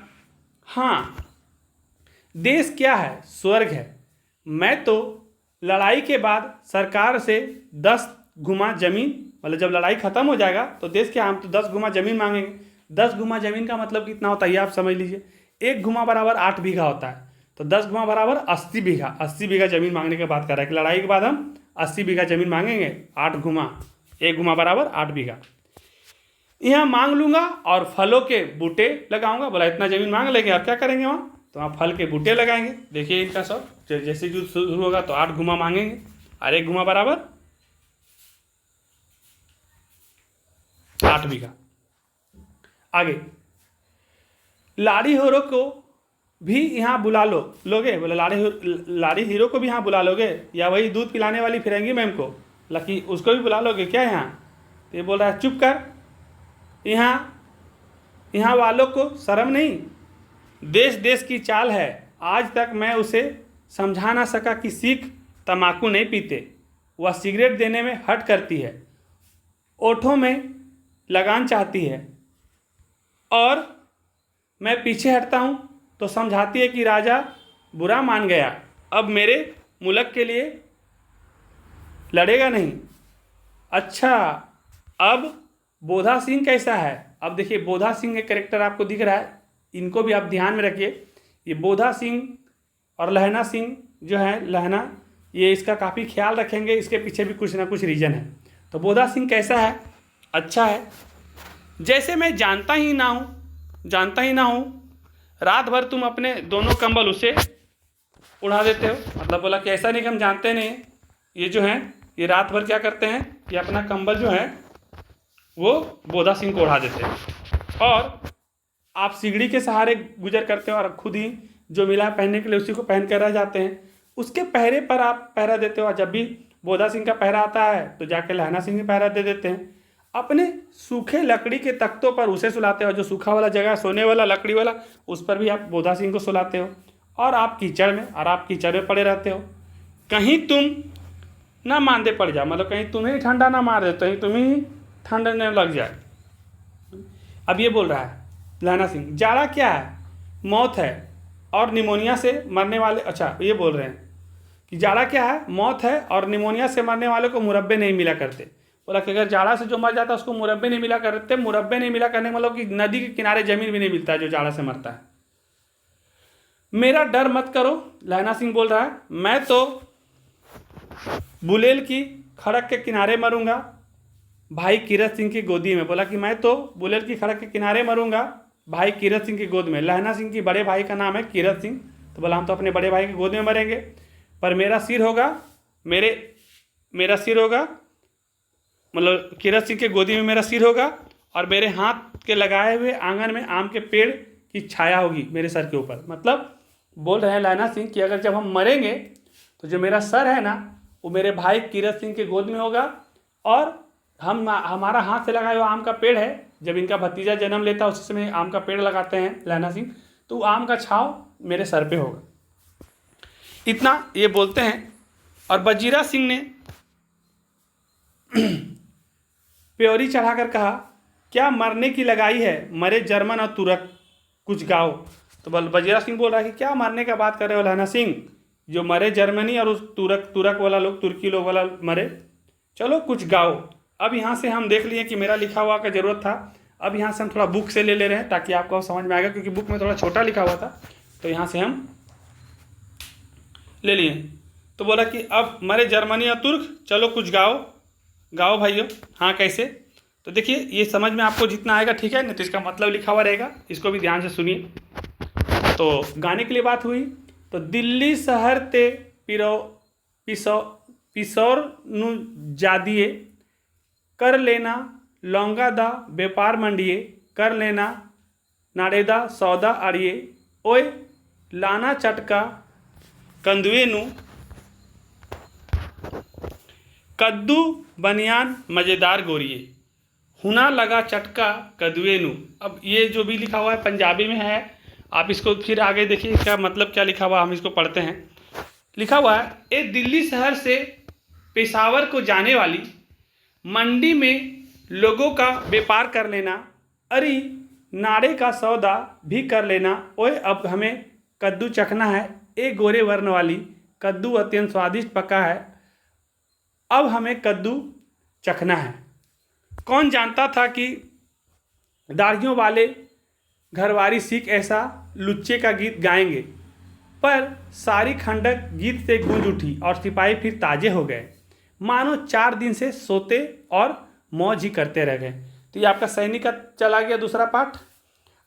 हाँ देश क्या है, स्वर्ग है। मैं तो लड़ाई के बाद सरकार से 10 गुमा ज़मीन, मतलब जब लड़ाई ख़त्म हो जाएगा तो देश क्या, हम तो 10 गुमा ज़मीन मांगेंगे। 10 गुमा ज़मीन का मतलब कितना होता है ये आप समझ लीजिए। 1 गुमा बराबर 8 बीघा होता है, तो 10 गुमा बराबर 80 बीघा। 80 बीघा ज़मीन मांगने की बात कर रहा है कि लड़ाई के बाद हम 80 बीघा ज़मीन मांगेंगे। 8 गुमा, 1 गुमा बराबर 8 बीघा यहाँ मांग लूँगा और फलों के बूटे लगाऊंगा। बोला इतना ज़मीन मांग लेंगे, अब क्या करेंगे वहाँ, तो वहाँ फल के बूटे लगाएंगे। देखिए इनका सब जैसे युद्ध शुरू होगा तो 8 गुमा मांगेंगे और 1 गुमा बराबर 8 बीघा। आगे, लाड़ी हीरो को भी यहाँ बुला लोगे। बोले लाड़ी हीरो को भी यहाँ बुला लोगे, या वही दूध पिलाने वाली फिरंगी मैम को, लकी उसको भी बुला लोगे क्या यहाँ। तो ये बोल रहा है चुप कर, यहाँ वालों को शर्म नहीं। देश देश की चाल है, आज तक मैं उसे समझा ना सका कि सिख तम्बाकू नहीं पीते। वह सिगरेट देने में हट करती है, ओठों में लगान चाहती है, और मैं पीछे हटता हूँ तो समझाती है कि राजा बुरा मान गया, अब मेरे मुल्क के लिए लड़ेगा नहीं। अच्छा, अब बोधा सिंह कैसा है। अब देखिए बोधा सिंह एक कैरेक्टर आपको दिख रहा है, इनको भी आप ध्यान में रखिए। ये बोधा सिंह और लहना सिंह जो है, लहना, ये इसका काफ़ी ख्याल रखेंगे, इसके पीछे भी कुछ ना कुछ रीज़न है। तो बोधा सिंह कैसा है? अच्छा है। जैसे मैं जानता ही ना हूँ, रात भर तुम अपने दोनों कंबल उसे उड़ा देते हो। मतलब बोला कि ऐसा नहीं कि हम जानते नहीं हैं, ये जो हैं ये रात भर क्या करते हैं, ये अपना कंबल जो है वो बोधा सिंह को उड़ा देते हैं और आप सीढ़ी के सहारे गुजर करते हो और खुद ही जो मिला है पहनने के लिए उसी को पहन कर रह जाते हैं। उसके पहरे पर आप पहरा देते हो और जब भी बोधा सिंह का पहरा आता है तो जाके लहना सिंह भी पहरा दे देते हैं। अपने सूखे लकड़ी के तख्तों पर उसे सुलाते हो, जो सूखा वाला जगह सोने वाला लकड़ी वाला उस पर भी आप बोधा सिंह को सुलाते हो और आप कीचड़ में पड़े रहते हो। कहीं तुम ना मांदे पड़ जाओ, मतलब कहीं तुम्हें ठंडा ना मार दे, कहीं तुम्हें ही ठंड न लग जाए। अब ये बोल रहा है लहना सिंह, जाड़ा क्या है? मौत है और निमोनिया से मरने वाले, अच्छा ये बोल रहे हैं कि जाड़ा क्या है? मौत है और निमोनिया से मरने वाले को मुरब्बे नहीं मिला करते। बोला कि अगर जाड़ा से जो मर जाता है उसको मुरब्बे नहीं मिला करते। मुरब्बे नहीं मिला करने मतलब कि नदी के किनारे जमीन भी नहीं मिलता है जो जाड़ा से मरता है। मेरा डर मत करो, लहना सिंह बोल रहा है, मैं तो बुलेल की खड़क के किनारे मरूंगा भाई कीरत सिंह की गोदी में। बोला कि मैं तो बुलेल की खड़क के किनारे मरूंगा भाई कीरत सिंह की गोद में। लहना सिंह की बड़े भाई का नाम है कीरत सिंह, तो बोला हम तो अपने बड़े भाई की गोद में मरेंगे, पर मेरा सिर होगा मतलब कीरत सिंह के गोदी में मेरा सिर होगा और मेरे हाथ के लगाए हुए आंगन में आम के पेड़ की छाया होगी मेरे सर के ऊपर। मतलब बोल रहे हैं लहना सिंह कि अगर जब हम मरेंगे तो जो मेरा सर है ना वो मेरे भाई कीरत सिंह के गोद में होगा और हमारा हाथ से लगाया हुआ आम का पेड़ है, जब इनका भतीजा जन्म लेता है उसी समय आम का पेड़ लगाते हैं लहना सिंह, तो आम का छाव मेरे सर पे होगा। इतना ये बोलते हैं और बजीरा सिंह ने प्योरी चढ़ाकर कहा, क्या मरने की लगाई है? मरे जर्मन और तुरक, कुछ गाओ। तो बजीरा सिंह बोल रहा है कि क्या मरने का बात कर रहे हो लहना सिंह, जो मरे जर्मनी और उस तुरक वाला लोग, तुर्की लोग वाला मरे, चलो कुछ गाओ। अब यहाँ से हम देख लिए कि मेरा लिखा हुआ का ज़रूरत था, अब यहाँ से हम थोड़ा बुक से ले रहे हैं ताकि आपको समझ में आएगा, क्योंकि बुक में थोड़ा छोटा लिखा हुआ था तो यहाँ से हम ले लिए। तो बोला कि अब मरे जर्मनी और तुर्क, चलो कुछ गाओ भाइयों। हाँ कैसे? तो देखिए ये समझ में आपको जितना आएगा ठीक है, नहीं तो इसका मतलब लिखा हुआ रहेगा, इसको भी ध्यान से सुनिए। तो गाने के लिए बात हुई तो दिल्ली शहर ते पिसौर नु जादिए, कर लेना लौंगा दा व्यापार मंडिए, कर लेना नाड़ेदा सौदा आड़िए, ओए लाना चटका कंदुए नु, कद्दू बनियान मज़ेदार गोरिए, हुना लगा चटका कद्दुए नु। अब ये जो भी लिखा हुआ है पंजाबी में है, आप इसको फिर आगे देखिए इसका मतलब क्या लिखा हुआ, हम इसको पढ़ते हैं। लिखा हुआ है, ए दिल्ली शहर से पेशावर को जाने वाली मंडी में लोगों का व्यापार कर लेना, अरे नाड़े का सौदा भी कर लेना, ओए अब हमें कद्दू चखना है, ए गोरे वर्ण वाली कद्दू अत्यंत स्वादिष्ट पका है, अब हमें कद्दू चखना है। कौन जानता था कि दाढ़ियों वाले घरवारी सिख ऐसा लुच्चे का गीत गाएंगे, पर सारी खंडक गीत से गूंज उठी और सिपाही फिर ताजे हो गए, मानो 4 दिन से सोते और मौज ही करते रह गए। तो ये आपका सैनिक का चला गया दूसरा पार्ट।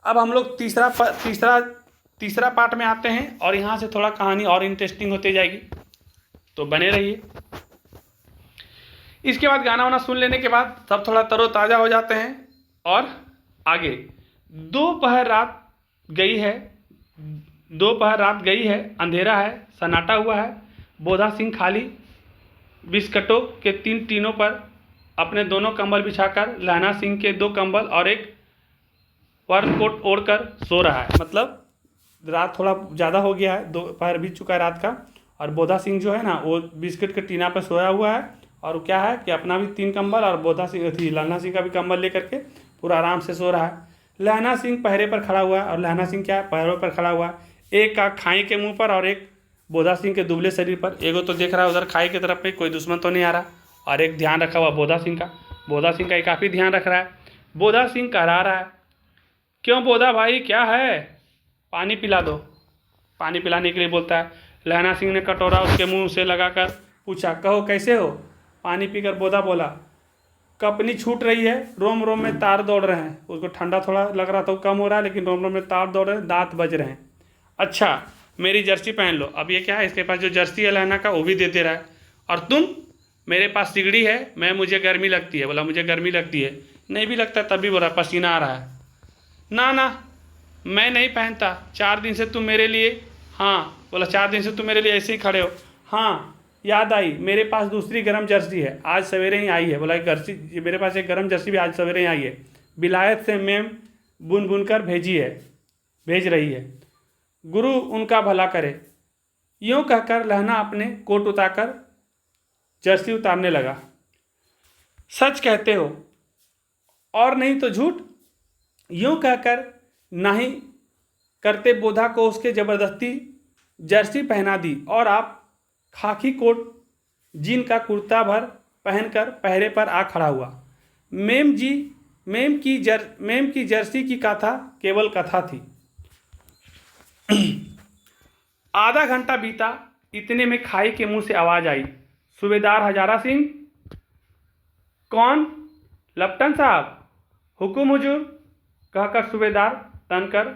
अब हम लोग तीसरा पार्ट में आते हैं और यहाँ से थोड़ा कहानी और इंटरेस्टिंग होती जाएगी, तो बने रहिए। इसके बाद गाना वाना सुन लेने के बाद सब थोड़ा तरोताज़ा हो जाते हैं और आगे दोपहर रात गई है, अंधेरा है, सन्नाटा हुआ है। बोधा सिंह खाली बिस्कटों के 3 टीनों पर अपने दोनों कंबल बिछाकर लहना सिंह के 2 कंबल और एक वर्म कोट ओढ़कर सो रहा है। मतलब रात थोड़ा ज़्यादा हो गया है, दोपहर बीत चुका है रात का, और बोधा सिंह जो है ना वो बिस्किट के टीना पर सोया हुआ है और क्या है कि अपना भी 3 कंबल और लहना सिंह का भी कंबल लेकर के पूरा आराम से सो रहा है। लहना सिंह पहरे पर खड़ा हुआ है और लहना सिंह क्या है, पैरों पर खड़ा हुआ है, एक का खाई के मुंह पर और एक बोधा सिंह के दुबले शरीर पर। एगो तो देख रहा है उधर खाई की तरफ पे कोई दुश्मन तो नहीं आ रहा, और एक ध्यान रखा हुआ बोधा सिंह का काफ़ी ध्यान रख रहा है। बोधा सिंह कह रहा है, क्यों बोधा भाई क्या है, पानी पिला दो। पानी पिलाने के लिए बोलता है। लहना सिंह ने कटोरा उसके मुंह से लगाकर पूछा, कहो कैसे हो। पानी पीकर बोधा बोला, कपनी छूट रही है, रोम रोम में तार दौड़ रहे हैं। उसको ठंडा थोड़ा लग रहा था, वो कम हो रहा है, लेकिन रोम रोम में तार दौड़ रहे हैं, दांत बज रहे हैं। अच्छा मेरी जर्सी पहन लो। अब ये क्या है, इसके पास जो जर्सी है लहना का वो भी देते रहा है। और तुम, मेरे पास सिगड़ी है, मुझे गर्मी लगती है। बोला मुझे गर्मी लगती है, नहीं भी लगता तब भी बोला पसीना आ रहा है। ना ना मैं नहीं पहनता, 4 दिन से तुम मेरे लिए, हाँ बोला 4 दिन से तुम मेरे लिए ऐसे ही खड़े हो। हाँ याद आई, मेरे पास दूसरी गर्म जर्सी है, आज सवेरे ही आई है। बोला जर्सी, मेरे पास एक गर्म जर्सी भी आज सवेरे ही आई है, विलायत से मैम बुन बुन कर भेज रही है, गुरु उनका भला करे। यूँ कहकर लहना अपने कोट उतारकर जर्सी उतारने लगा। सच कहते हो और नहीं तो झूठ, यूँ कहकर नहीं करते बोधा को उसके ज़बरदस्ती जर्सी पहना दी और आप खाकी कोट जीन का कुर्ता भर पहनकर पहरे पर आ खड़ा हुआ। मेम की जर्सी की कथा केवल कथा थी। आधा घंटा बीता, इतने में खाई के मुंह से आवाज़ आई, सूबेदार हजारा सिंह। कौन? लपटन साहब। हुकुम हुजूर, कहकर सूबेदार तनकर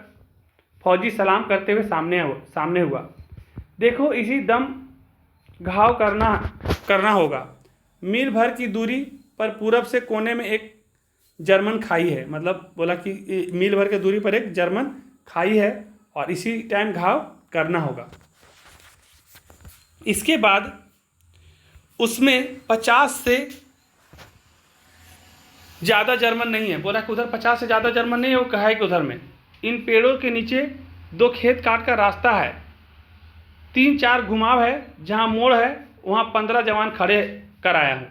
फौजी सलाम करते हुए सामने हुआ। देखो इसी दम घाव करना होगा। मील भर की दूरी पर पूरब से कोने में एक जर्मन खाई है। मतलब बोला कि मील भर की दूरी पर एक जर्मन खाई है और इसी टाइम घाव करना होगा। इसके बाद उसमें 50 से ज़्यादा जर्मन नहीं है। बोला कि उधर 50 से ज़्यादा जर्मन नहीं है। वो कहा है कि उधर में इन पेड़ों के नीचे 2 खेत काट का रास्ता है, 3-4 घुमाव है, जहाँ मोड़ है वहाँ 15 जवान खड़े कर आया हूँ।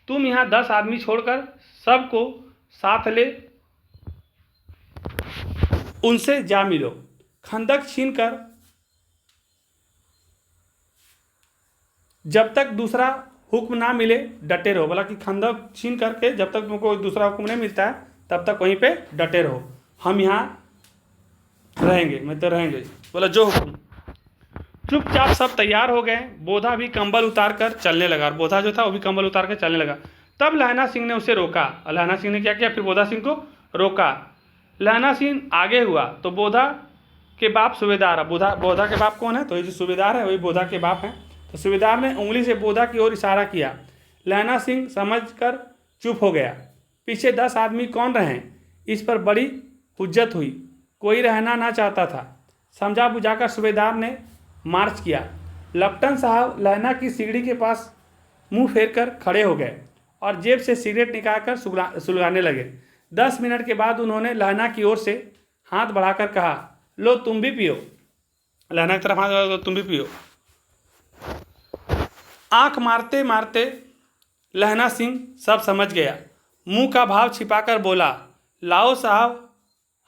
तुम यहाँ 10 आदमी छोड़कर सबको साथ ले उनसे जा मिलो। खंदक छीन कर जब तक दूसरा हुक्म ना मिले डटे रहो। बोला कि खंदक छीन करके जब तक तुमको दूसरा हुक्म नहीं मिलता है तब तक वहीं पे डटे रहो, हम यहाँ रहेंगे, मैं तो रहेंगे। बोला जो हुक्म। चुपचाप सब तैयार हो गए। बोधा भी कंबल उतार कर चलने लगा, और बोधा जो था वो भी कंबल उतार कर चलने लगा। तब लहना सिंह ने उसे रोका, और लहना सिंह ने क्या किया, फिर बोधा सिंह को रोका। लहना सिंह आगे हुआ तो बोधा के बाप सूबेदार, बोधा के बाप कौन है, तो ये जो सूबेदार है वही बोधा के बाप हैं। तो सूबेदार ने उंगली से बोधा की ओर इशारा किया। लहना सिंह समझकर चुप हो गया। पीछे 10 आदमी कौन रहें, इस पर बड़ी हुज्जत हुई। कोई रहना ना चाहता था। समझा बुझाकर सूबेदार ने मार्च किया। लपटन साहब लहना की सिगड़ी के पास मुंह फेर कर खड़े हो गए और जेब से सिगरेट निकालकर सुलगाने लगे। 10 मिनट के बाद उन्होंने लहना की ओर से हाथ बढ़ाकर कहा, लो तुम भी पियो। लहना की तरफ हाथ बढ़ा, तुम भी पियो। आंख मारते मारते लहना सिंह सब समझ गया। मुंह का भाव छिपाकर बोला, लाओ साहब।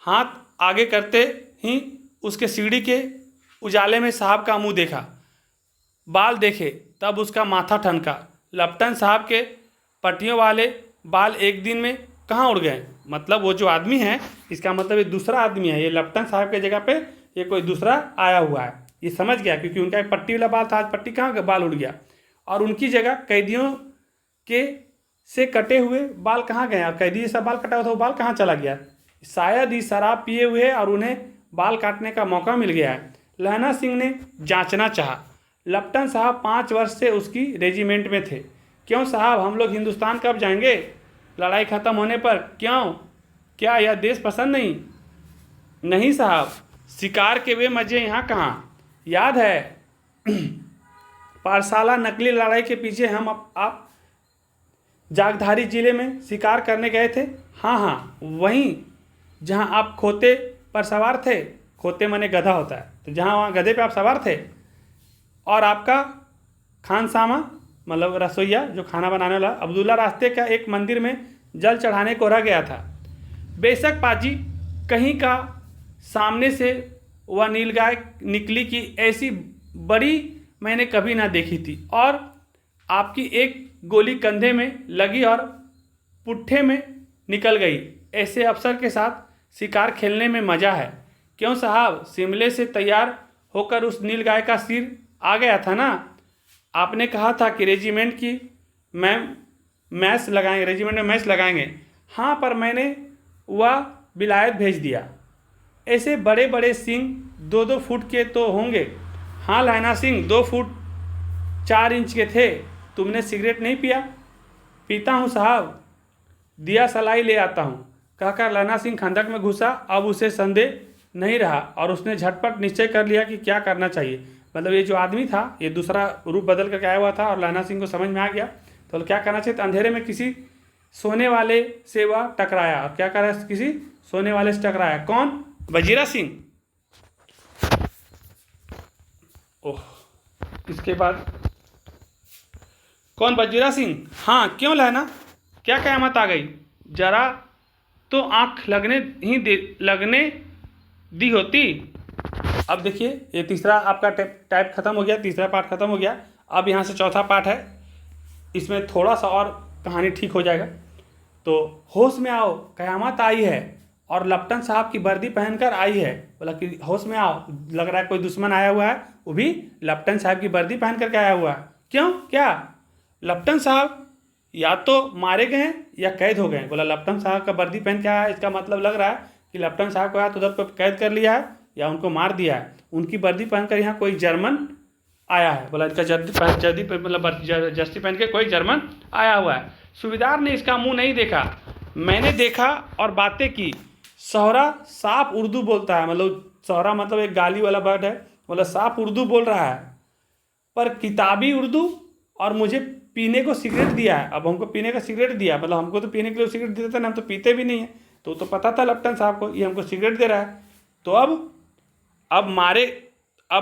हाथ आगे करते ही उसके सीढ़ी के उजाले में साहब का मुंह देखा, बाल देखे, तब उसका माथा ठनका। लपटन साहब के पट्टियों वाले बाल एक दिन में कहाँ उड़ गए। मतलब वो जो आदमी है, इसका मतलब ये दूसरा आदमी है, ये लपटन साहब के जगह पे ये कोई दूसरा आया हुआ है। ये समझ गया, क्योंकि उनका एक पट्टी वाला बाल था, आज पट्टी कहाँ बाल उड़ गया, और उनकी जगह कैदियों के से कटे हुए बाल कहाँ गए, और कैदी जैसा बाल कटा हुआ था वो बाल कहाँ चला गया। शायद ही शराब पिए हुए और उन्हें बाल काटने का मौका मिल गया है। लहना सिंह ने जांचना चाहा। लपटन साहब 5 वर्ष से उसकी रेजिमेंट में थे। क्यों साहब, हम लोग हिंदुस्तान कब जाएंगे, लड़ाई ख़त्म होने पर? क्यों, क्या यह देश पसंद नहीं? नहीं साहब, शिकार के वे मज़े यहाँ कहाँ। याद है पाठशाला नकली लड़ाई के पीछे हम आप जागधारी जिले में शिकार करने गए थे। हाँ हाँ, वहीं जहाँ आप खोते पर सवार थे। खोते माने गधा होता है, तो जहाँ वहाँ गधे पे आप सवार थे, और आपका खानसामा मतलब रसोईया जो खाना बनाने वाला अब्दुल्ला रास्ते का एक मंदिर में जल चढ़ाने को रह गया था। बेशक पाजी, कहीं का सामने से वह नीलगाय निकली कि ऐसी बड़ी मैंने कभी ना देखी थी, और आपकी एक गोली कंधे में लगी और पुट्ठे में निकल गई। ऐसे अफसर के साथ शिकार खेलने में मज़ा है। क्यों साहब, शिमले से तैयार होकर उस नीलगाय का सिर आ गया था ना। आपने कहा था कि रेजिमेंट की मैम मैच लगाएंगे, रेजिमेंट में मैच लगाएंगे। हाँ, पर मैंने वह विलायत भेज दिया। ऐसे बड़े बड़े सिंह 2-2 फुट के तो होंगे। हाँ लहना सिंह 2 फुट 4 इंच के थे। तुमने सिगरेट नहीं पिया? पीता हूँ साहब, दिया सलाई ले आता हूँ, कहकर लहना सिंह खंदक में घुसा। अब उसे संदेह नहीं रहा और उसने झटपट निश्चय कर लिया कि क्या करना चाहिए। मतलब ये जो आदमी था, ये दूसरा रूप बदल करके आया हुआ था और लहना सिंह को समझ में आ गया तो क्या करना चाहिए। तो अंधेरे में किसी सोने वाले से वह टकराया। और क्या करा, किसी सोने वाले से टकराया। कौन? वजीरा सिंह। ओह, इसके बाद कौन? वजीरा सिंह। हाँ, क्यों लहना, क्या क़यामत आ गई? जरा तो आँख लगने दी होती। अब देखिए, ये तीसरा आपका टाइप खत्म हो गया, तीसरा पार्ट खत्म हो गया। अब यहाँ से चौथा पार्ट है, इसमें थोड़ा सा और कहानी ठीक हो जाएगा। तो होश में आओ, क़यामत आई है और लपटन साहब की वर्दी पहनकर आई है। बोला कि होश में आओ, लग रहा है कोई दुश्मन आया हुआ है, वो भी लपटन साहब की वर्दी पहन करके आया हुआ है। क्यों, क्या? लपटन साहब या तो मारे गए हैं या कैद हो गए। बोला लपटन साहब का वर्दी पहन के आया है, इसका मतलब लग रहा है कि लपटन साहब को या तो उधर पर कैद कर लिया है या उनको मार दिया है। उनकी वर्दी पहनकर यहाँ कोई जर्मन आया है। बोला इसका जर्दी मतलब जर्सी पहन के कोई जर्मन आया हुआ है। सूबेदार ने इसका मुंह नहीं देखा, मैंने देखा और बातें की। सोहरा साफ उर्दू बोलता है, मतलब सोहरा मतलब एक गाली वाला वर्ड है। बोला साफ उर्दू बोल रहा है, पर किताबी उर्दू, और मुझे पीने को सिगरेट दिया है। अब हमको पीने का सिगरेट दिया, मतलब हमको तो पीने के लिए सिगरेट देता था, हम तो पीते भी नहीं है। तो पता था लपटन साहब को ये हमको सिगरेट दे रहा है। तो अब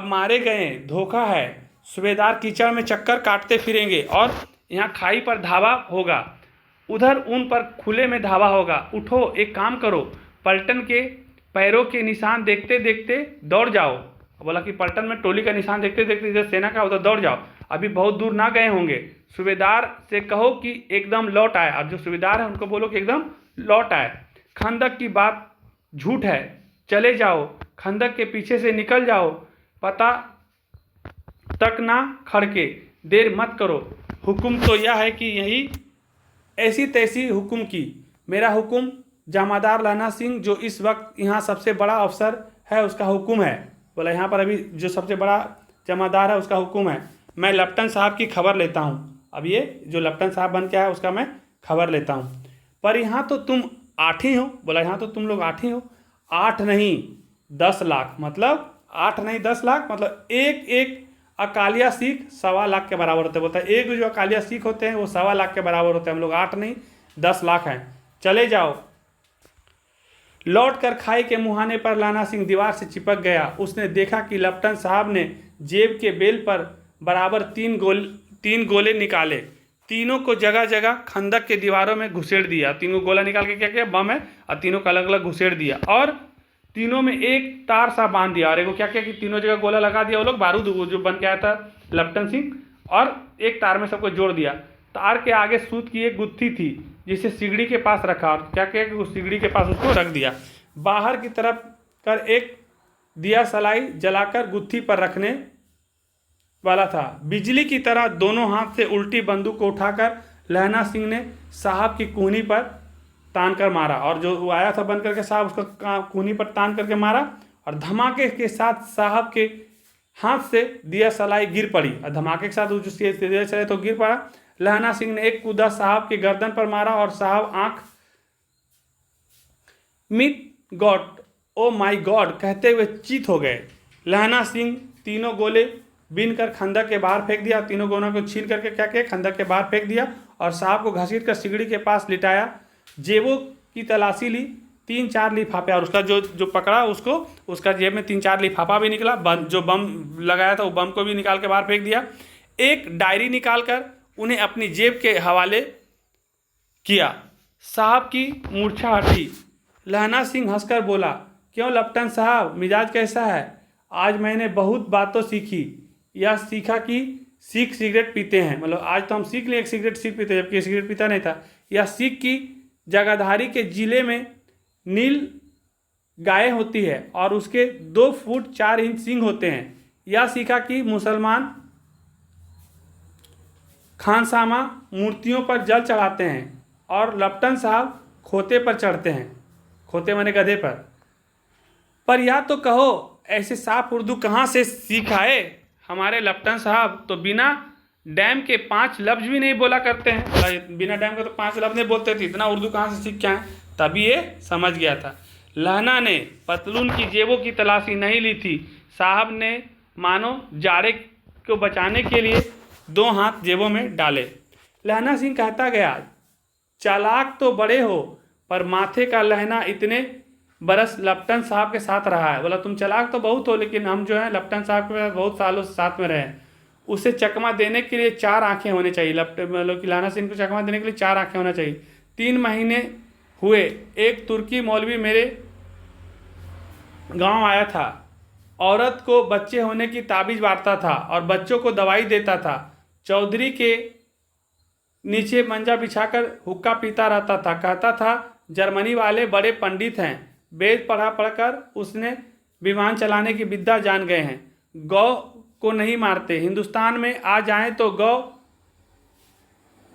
मारे गए, धोखा है। सूबेदार कीचड़ में चक्कर काटते फिरेंगे और यहाँ खाई पर धावा होगा, उधर ऊन पर खुले में धावा होगा। उठो, एक काम करो, पलटन के पैरों के निशान देखते देखते दौड़ जाओ। बोला कि पलटन में टोली का निशान देखते देखते इधर सेना का उधर दौड़ जाओ, अभी बहुत दूर ना गए होंगे। सूबेदार से कहो कि एकदम लौट आए। अब जो सूबेदार है उनको बोलो कि एकदम लौट आए। खंदक की बात झूठ है, चले जाओ, खंदक के पीछे से निकल जाओ, पता तक ना खड़के, देर मत करो। हुक्म तो यह है कि यही ऐसी तैसी हुक्म की। मेरा हुक्म जमादार लहना सिंह जो इस वक्त यहाँ सबसे बड़ा अफसर है उसका हुक्म है। बोला यहाँ पर अभी जो सबसे बड़ा जमादार है उसका हुक्म है। मैं लपटन साहब की खबर लेता हूँ। अब ये जो लपटन साहब बन के आया उसका मैं खबर लेता हूँ। पर यहाँ तो तुम 8 ही हो। बोला यहाँ तो तुम लोग 8 ही हो। 8 नहीं 10 लाख, मतलब 8 नहीं 10 लाख, मतलब एक अकालिया सिख 1.25 लाख के बराबर होते हैं। बोलता है एक जो अकालिया सिख होते हैं वो 1.25 लाख के बराबर होते हैं। हम लोग 8 नहीं 10 लाख हैं, चले जाओ। लौट कर खाई के मुहाने पर लहना सिंह दीवार से चिपक गया। उसने देखा कि लपटन साहब ने जेब के बेल पर बराबर 3 गोले निकाले, तीनों को जगह जगह खंदक के दीवारों में घुसेड़ दिया। 3 गोला निकाल के क्या किया, बम है, और तीनों को अलग अलग घुसेड़ दिया और तीनों में एक तार सा बांध दिया। और एक क्या किया कि तीनों जगह गोला लगा दिया। वो लोग बारूद जो बन के आया था लपटन सिंह, और एक तार में सबको जोड़ दिया। तार के आगे सूत की एक गुत्थी थी जिसे सिगड़ी के पास रखा, और क्या किया कि उस सिगड़ी के पास उसको रख दिया। बाहर की तरफ कर एक दिया सलाई जलाकर गुत्थी पर रखने वाला था। बिजली की तरह दोनों हाथ से उल्टी बंदूक को उठाकर लहना सिंह ने साहब की कूहनी पर तान कर मारा। और जो आया था बन करके साहब उसका कूहनी पर तान करके मारा, और धमाके के साथ साहब के हाथ से दिया सलाई गिर पड़ी। और धमाके के साथ वो जो दिया सलाई तो गिर पड़ा। लहना सिंह ने एक कूदा साहब के गर्दन पर मारा और साहब आंख मिट गॉड, ओ माई गॉड कहते हुए चीत हो गए। लहना सिंह 3 गोले बीन कर खंदक के बाहर फेंक दिया। 3 गोलों को छीन करके क्या किया, खंदक के बाहर फेंक दिया और साहब को घसीट कर सिगड़ी के पास लिटाया। जेबों की तलाशी ली, 3-4 लिफाफे, और उसका जो पकड़ा उसको, उसका जेब में 3-4 लिफाफा भी निकला। जो बम लगाया था वो बम को भी निकाल के बाहर फेंक दिया। एक डायरी निकाल कर उन्हें अपनी जेब के हवाले किया। साहब की मूर्छा हटी। लहना सिंह हंसकर बोला, क्यों लपटन साहब, मिजाज कैसा है? आज मैंने बहुत बातों सीखी। यह सीखा कि सिख सिगरेट पीते हैं, मतलब आज तो हम सीख लिए एक सिगरेट सिख पीते, जबकि सिगरेट पीता नहीं था। यह सीख की जगाधारी के जिले में नील गाय होती है और उसके 2 फुट 4 इंच सींग होते हैं। यह सीखा कि मुसलमान खानसामा मूर्तियों पर जल चढ़ाते हैं और लपटन साहब खोते पर चढ़ते हैं। खोते माने गधे पर या तो कहो ऐसे साफ उर्दू कहाँ से सीख आए हमारे लपटन साहब, तो बिना डैम के 5 लफ्ज भी नहीं बोला करते हैं। बिना डैम के तो 5 लफ्ज नहीं बोलते थे, इतना उर्दू कहाँ से सीख के आए? तभी ये समझ गया था। लहना ने पतलून की जेबों की तलाशी नहीं ली थी। साहब ने मानो जाड़े को बचाने के लिए 2 हाथ जेबों में डाले। लहना सिंह कहता गया, चालाक तो बड़े हो, पर माथे का लहना इतने बरस लपटन साहब के साथ रहा है। बोला तुम चालाक तो बहुत हो, लेकिन हम जो है लपटन साहब के साथ बहुत सालों से साथ में रहे। उसे चकमा देने के लिए 4 आंखें होनी चाहिए। मतलब कि लहना सिंह को चकमा देने के लिए 4 आंखें होना चाहिए। 3 महीने हुए, एक तुर्की मौलवी मेरे गांव आया था। औरत को बच्चे होने की ताबीज बांटता था और बच्चों को दवाई देता था। चौधरी के नीचे मंजा बिछाकर हुक्का पीता रहता था। कहता था जर्मनी वाले बड़े पंडित हैं, वेद पढ़ा पढ़कर उसने विमान चलाने की विद्या जान गए हैं। गौ को नहीं मारते, हिंदुस्तान में आ जाएं तो गौ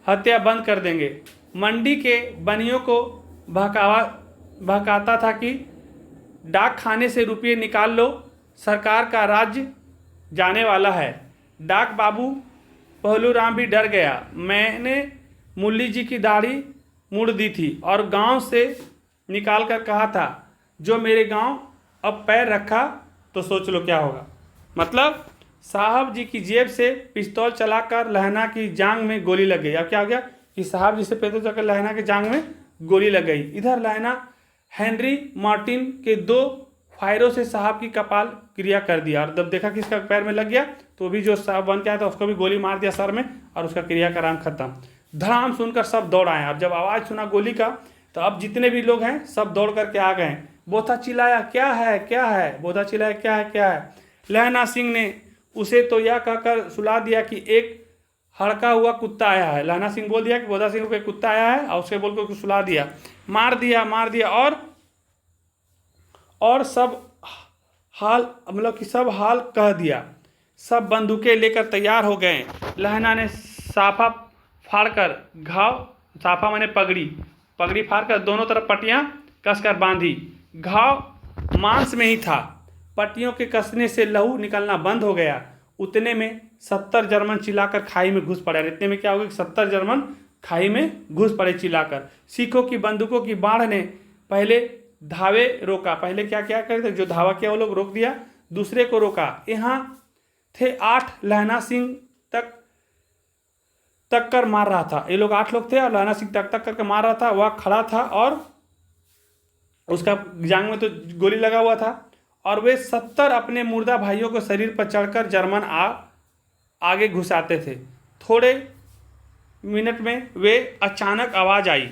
हत्या बंद कर देंगे। मंडी के बनियों को बहकाता था कि डाक खाने से रुपये निकाल लो, सरकार का राज्य जाने वाला है। डाक बाबू पहलू राम भी डर गया। मैंने मुल्ली जी की दाढ़ी मुड़ दी थी और गांव से निकाल कर कहा था, जो मेरे गांव अब पैर रखा तो सोच लो क्या होगा। मतलब साहब जी की जेब से पिस्तौल चलाकर लहना की जांग में गोली लग गई। अब क्या हो गया कि साहब जी से पिस्तौल चलाकर लहना की जांग में गोली लग गई। इधर लहना हेनरी मार्टिन के 2 फायरों से साहब की कपाल क्रिया कर दिया, और जब देखा कि इसका पैर में लग गया तो भी जो साहब बन के आया था उसको भी गोली मार दिया सर में, और उसका क्रिया का काम खत्म। धड़ाम सुनकर सब दौड़ आए, और जब आवाज़ सुना गोली का तो अब जितने भी लोग हैं सब दौड़ करके आ गए। बोथा चिल्लाया, क्या है क्या है? बोधा चिल्लाया, क्या है क्या है? लहना सिंह ने उसे तो यह कहकर सुला दिया कि एक हड़का हुआ कुत्ता आया है। लहना सिंह बोल दिया कि बोधा सिंह को एक कुत्ता आया है, और उसके बोल कर सुला दिया। मार दिया और सब हाल, मतलब कि सब हाल कह दिया। सब बंदूकें लेकर तैयार हो गए। लहना ने साफा फाड़कर साफा माने पगड़ी फाड़कर दोनों तरफ पट्टियां कसकर बांधी। घाव मांस में ही था। पट्टियों के कसने से लहू निकलना बंद हो गया। उतने में 70 जर्मन चिल्लाकर खाई में घुस पड़े। इतने में क्या हो गया? 70 जर्मन खाई में घुस पड़े चिल्लाकर। सिखों की बंदूकों की बाढ़ ने पहले धावे रोका। पहले क्या क्या करते, जो धावा किया वो लोग रोक दिया, दूसरे को रोका। यहाँ थे 8, लहना सिंह तक कर मार रहा था। ये लोग 8 लोग थे और लहना सिंह तक करके मार रहा था। वह खड़ा था और उसका जांग में तो गोली लगा हुआ था, और वे 70 अपने मुर्दा भाइयों को शरीर पर चढ़कर जर्मन आगे घुसाते थे। थोड़े मिनट में वे अचानक आवाज़ आई,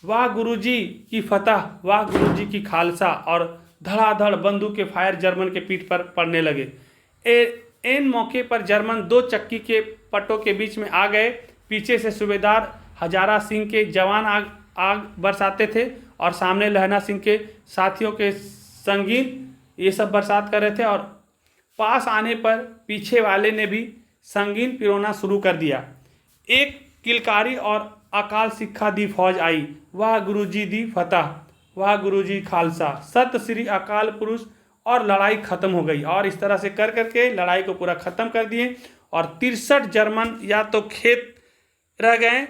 वाह गुरुजी की फतह, वाह गुरुजी की खालसा, और धड़ाधड़ बंदूक के फायर जर्मन के पीठ पर पड़ने लगे। इन मौके पर जर्मन 2 चक्की के पट्टों के बीच में आ गए। पीछे से सूबेदार हजारा सिंह के जवान आग बरसाते थे, और सामने लहना सिंह के साथियों के संगीन ये सब बरसात कर रहे थे। और पास आने पर पीछे वाले ने भी संगीन पिरोना शुरू कर दिया। एक किलकारी और अकाल सिक्खा दी फौज आई, वाह गुरुजी दी फतह, वाह गुरुजी खालसा, सत श्री अकाल पुरुष, और लड़ाई खत्म हो गई। और इस तरह से कर करके लड़ाई को पूरा ख़त्म कर दिए। और 63 जर्मन या तो खेत रह गए